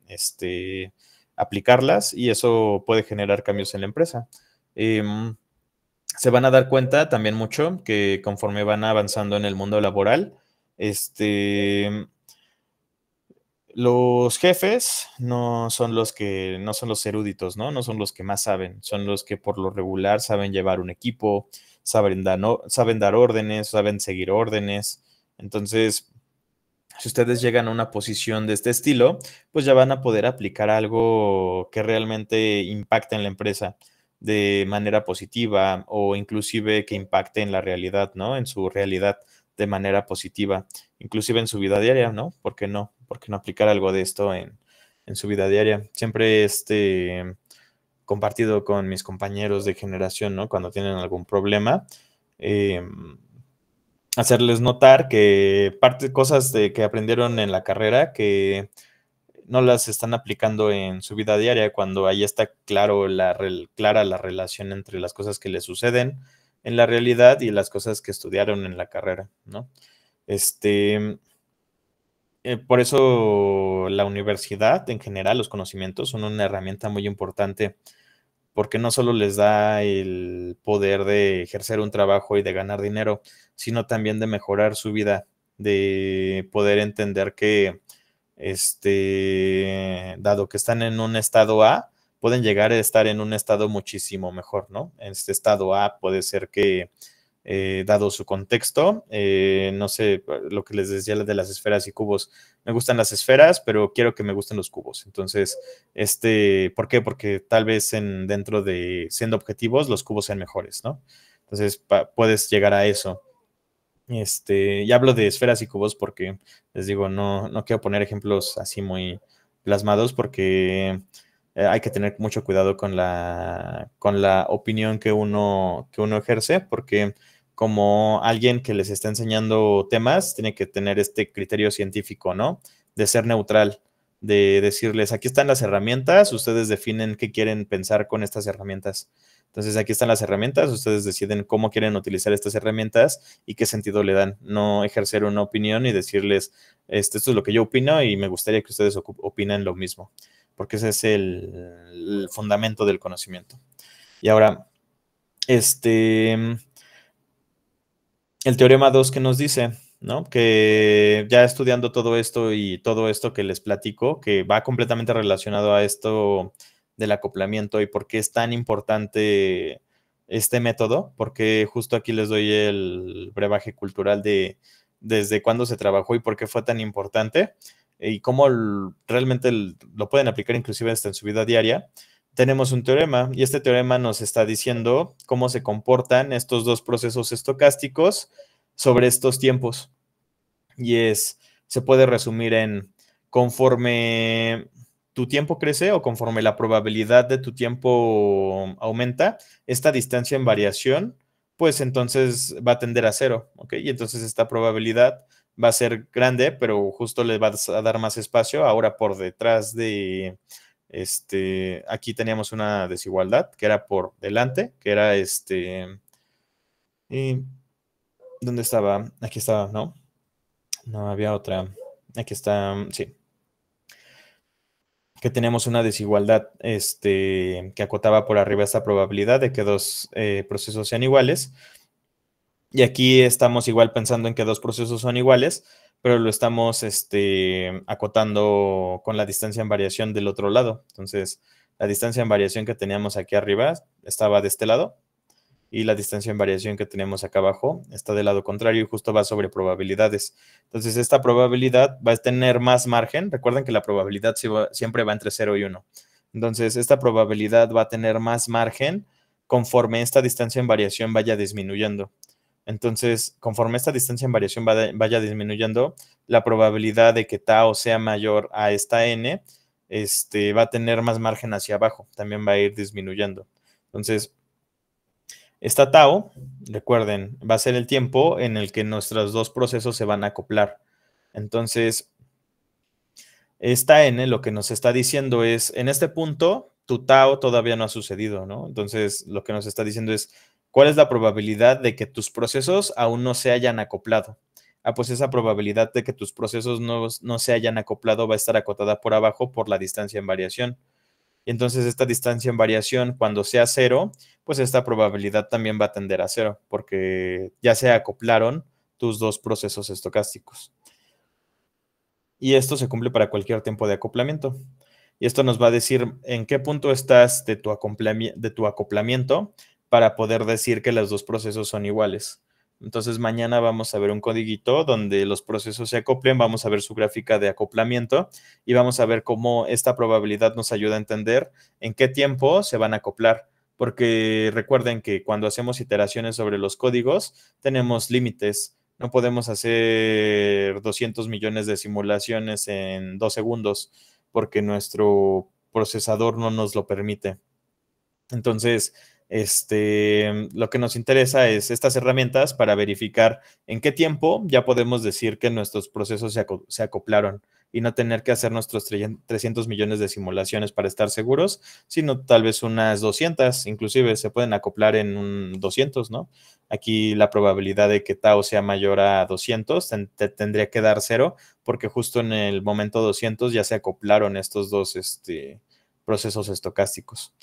aplicarlas y eso puede generar cambios en la empresa. Se van a dar cuenta también mucho que conforme van avanzando en el mundo laboral, los jefes no son los eruditos, ¿no? No son los que más saben, son los que por lo regular saben llevar un equipo, saben dar órdenes, saben seguir órdenes. Entonces, si ustedes llegan a una posición de este estilo, pues ya van a poder aplicar algo que realmente impacte en la empresa de manera positiva o inclusive que impacte en la realidad, ¿no? En su realidad de manera positiva, inclusive en su vida diaria, ¿no? ¿Por qué no? ¿Por qué no aplicar algo de esto en su vida diaria? Siempre compartido con mis compañeros de generación, ¿no? Cuando tienen algún problema, hacerles notar que cosas que aprendieron en la carrera que no las están aplicando en su vida diaria, cuando ahí está clara la relación entre las cosas que les suceden en la realidad y las cosas que estudiaron en la carrera, ¿no? Por eso la universidad en general, los conocimientos son una herramienta muy importante porque no solo les da el poder de ejercer un trabajo y de ganar dinero, sino también de mejorar su vida, de poder entender que, dado que están en un estado A, pueden llegar a estar en un estado muchísimo mejor, ¿no? En este estado A puede ser que, dado su contexto, no sé, lo que les decía de las esferas y cubos, me gustan las esferas, pero quiero que me gusten los cubos. Entonces, ¿por qué? Porque tal vez dentro de siendo objetivos, los cubos sean mejores, ¿no? Entonces, puedes llegar a eso. Y hablo de esferas y cubos porque les digo, no quiero poner ejemplos así muy plasmados porque hay que tener mucho cuidado con la opinión que uno ejerce, porque como alguien que les está enseñando temas, tiene que tener este criterio científico, ¿no? De ser neutral, de decirles, aquí están las herramientas, ustedes definen qué quieren pensar con estas herramientas. Entonces, aquí están las herramientas, ustedes deciden cómo quieren utilizar estas herramientas y qué sentido le dan. No ejercer una opinión y decirles, esto es lo que yo opino y me gustaría que ustedes opinen lo mismo, porque ese es el fundamento del conocimiento. Y ahora, el teorema 2 que nos dice, ¿no? Que ya estudiando todo esto y todo esto que les platico, que va completamente relacionado a esto del acoplamiento y por qué es tan importante este método, porque justo aquí les doy el brebaje cultural de desde cuándo se trabajó y por qué fue tan importante y cómo realmente lo pueden aplicar inclusive hasta en su vida diaria. Tenemos un teorema y este teorema nos está diciendo cómo se comportan estos dos procesos estocásticos sobre estos tiempos. Y se puede resumir en conforme tu tiempo crece o conforme la probabilidad de tu tiempo aumenta, esta distancia en variación, pues entonces va a tender a cero, ¿ok? Y entonces esta probabilidad va a ser grande, pero justo le vas a dar más espacio. Ahora por detrás de, aquí teníamos una desigualdad que era por delante, que era y ¿dónde estaba? Aquí estaba, ¿no? No, había otra. Aquí está, sí. Que tenemos una desigualdad que acotaba por arriba esta probabilidad de que dos procesos sean iguales. Y aquí estamos igual pensando en que dos procesos son iguales, pero lo estamos acotando con la distancia en variación del otro lado. Entonces, la distancia en variación que teníamos aquí arriba estaba de este lado y la distancia en variación que tenemos acá abajo está del lado contrario y justo va sobre probabilidades. Entonces, esta probabilidad va a tener más margen. Recuerden que la probabilidad siempre va entre 0 y 1. Entonces, esta probabilidad va a tener más margen conforme esta distancia en variación vaya disminuyendo. Entonces, conforme esta distancia en variación vaya disminuyendo, la probabilidad de que tau sea mayor a esta n va a tener más margen hacia abajo. También va a ir disminuyendo. Entonces, esta tau, recuerden, va a ser el tiempo en el que nuestros dos procesos se van a acoplar. Entonces, esta n lo que nos está diciendo es, en este punto, tu tau todavía no ha sucedido, ¿no? Entonces, lo que nos está diciendo es, ¿cuál es la probabilidad de que tus procesos aún no se hayan acoplado? Ah, pues esa probabilidad de que tus procesos no se hayan acoplado va a estar acotada por abajo por la distancia en variación. Y entonces esta distancia en variación, cuando sea cero, pues esta probabilidad también va a tender a cero, porque ya se acoplaron tus dos procesos estocásticos. Y esto se cumple para cualquier tiempo de acoplamiento. Y esto nos va a decir en qué punto estás de tu acoplamiento para poder decir que los dos procesos son iguales. Entonces mañana vamos a ver un codiguito donde los procesos se acoplen, vamos a ver su gráfica de acoplamiento y vamos a ver cómo esta probabilidad nos ayuda a entender en qué tiempo se van a acoplar. Porque recuerden que cuando hacemos iteraciones sobre los códigos tenemos límites. No podemos hacer 200 millones de simulaciones en 2 segundos porque nuestro procesador no nos lo permite. Entonces, lo que nos interesa es estas herramientas para verificar en qué tiempo ya podemos decir que nuestros procesos se acoplaron y no tener que hacer nuestros 300 millones de simulaciones para estar seguros, sino tal vez unas 200, inclusive se pueden acoplar en un 200, ¿no? Aquí la probabilidad de que tau sea mayor a 200 tendría que dar 0, porque justo en el momento 200 ya se acoplaron estos dos procesos estocásticos.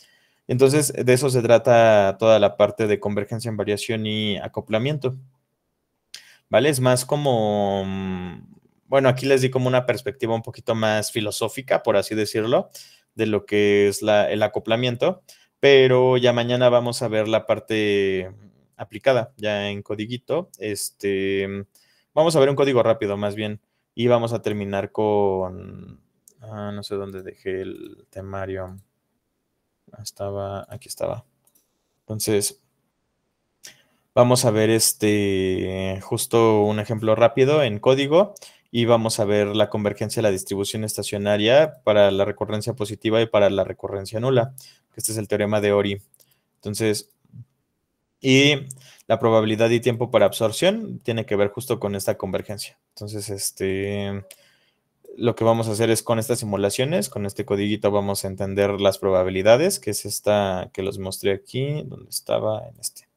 Entonces, de eso se trata toda la parte de convergencia en variación y acoplamiento. ¿Vale? Es más como, bueno, aquí les di como una perspectiva un poquito más filosófica, por así decirlo, de lo que es el acoplamiento, pero ya mañana vamos a ver la parte aplicada, ya en codiguito. Vamos a ver un código rápido más bien y vamos a terminar con, no sé dónde dejé el temario. Aquí estaba. Entonces, vamos a ver justo un ejemplo rápido en código y vamos a ver la convergencia de la distribución estacionaria para la recurrencia positiva y para la recurrencia nula. Este es el teorema de Ori. Entonces, y la probabilidad y tiempo para absorción tiene que ver justo con esta convergencia. Entonces, lo que vamos a hacer es con estas simulaciones, con este codiguito vamos a entender las probabilidades, que es esta que los mostré aquí, donde estaba en este.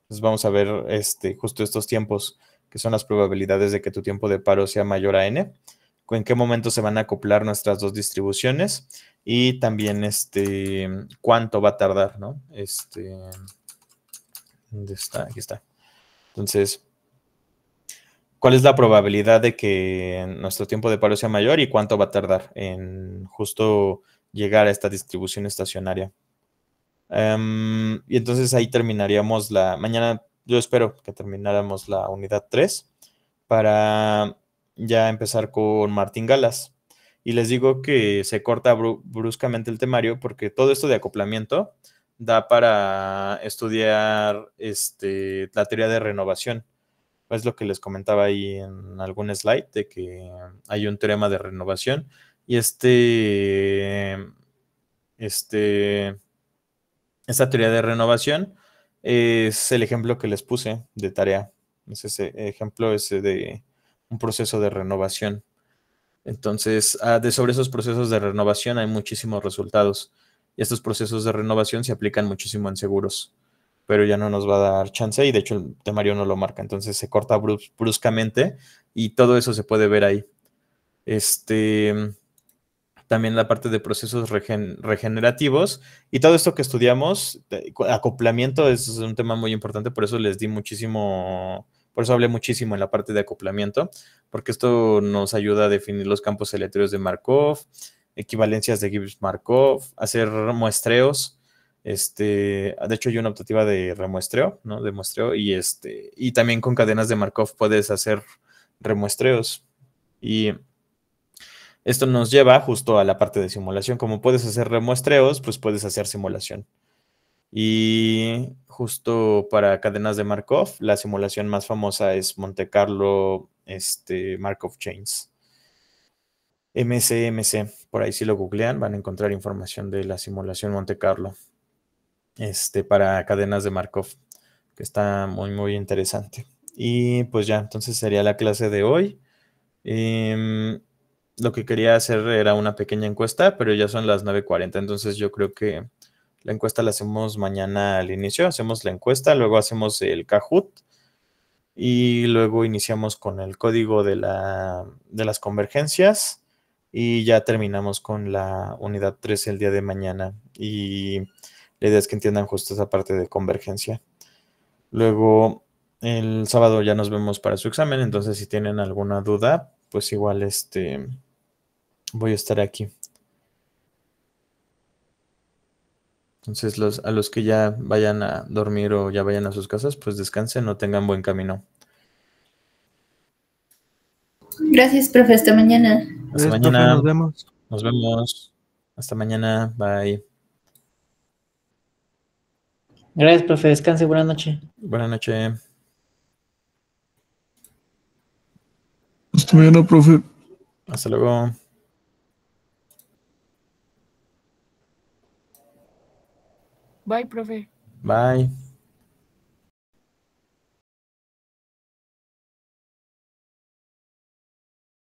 Entonces vamos a ver justo estos tiempos, que son las probabilidades de que tu tiempo de paro sea mayor a n, en qué momento se van a acoplar nuestras dos distribuciones y también cuánto va a tardar, ¿no? ¿Dónde está? Aquí está. Entonces, cuál es la probabilidad de que nuestro tiempo de paro sea mayor y cuánto va a tardar en justo llegar a esta distribución estacionaria. Y entonces ahí terminaríamos mañana yo espero que termináramos la unidad 3 para ya empezar con Martín Galas. Y les digo que se corta bruscamente el temario porque todo esto de acoplamiento da para estudiar la teoría de renovación. Es lo que les comentaba ahí en algún slide, de que hay un teorema de renovación y esta teoría de renovación es el ejemplo que les puse de tarea. Es ese ejemplo de un proceso de renovación. Entonces, sobre esos procesos de renovación hay muchísimos resultados. Y estos procesos de renovación se aplican muchísimo en seguros. Pero ya no nos va a dar chance y de hecho el temario no lo marca. Entonces se corta bruscamente y todo eso se puede ver ahí. También la parte de procesos regenerativos y todo esto que estudiamos, acoplamiento es un tema muy importante, por eso por eso hablé muchísimo en la parte de acoplamiento, porque esto nos ayuda a definir los campos aleatorios de Markov, equivalencias de Gibbs-Markov, hacer muestreos. De hecho hay una optativa de remuestreo, ¿no? De muestreo y también con cadenas de Markov puedes hacer remuestreos y esto nos lleva justo a la parte de simulación. Como puedes hacer remuestreos, pues puedes hacer simulación. Y justo para cadenas de Markov, la simulación más famosa es Monte Carlo Markov Chains. MCMC, por ahí si lo googlean van a encontrar información de la simulación Monte Carlo para cadenas de Markov, que está muy, muy interesante. Y pues ya, entonces sería la clase de hoy. Lo que quería hacer era una pequeña encuesta, pero ya son las 9:40, entonces yo creo que la encuesta la hacemos mañana al inicio, hacemos la encuesta, luego hacemos el Kahoot y luego iniciamos con el código de las convergencias y ya terminamos con la unidad 3 el día de mañana y la idea es que entiendan justo esa parte de convergencia. Luego el sábado ya nos vemos para su examen, entonces si tienen alguna duda, pues igual voy a estar aquí. Entonces a los que ya vayan a dormir o ya vayan a sus casas, pues descansen o tengan buen camino. Gracias, profe. Hasta mañana. Hasta Profe, mañana. nos vemos. Nos vemos. Hasta mañana. Bye. Gracias, profe. Descanse. Buenas noches. Buenas noches. Hasta mañana, profe. Hasta luego. Bye, profe. Bye.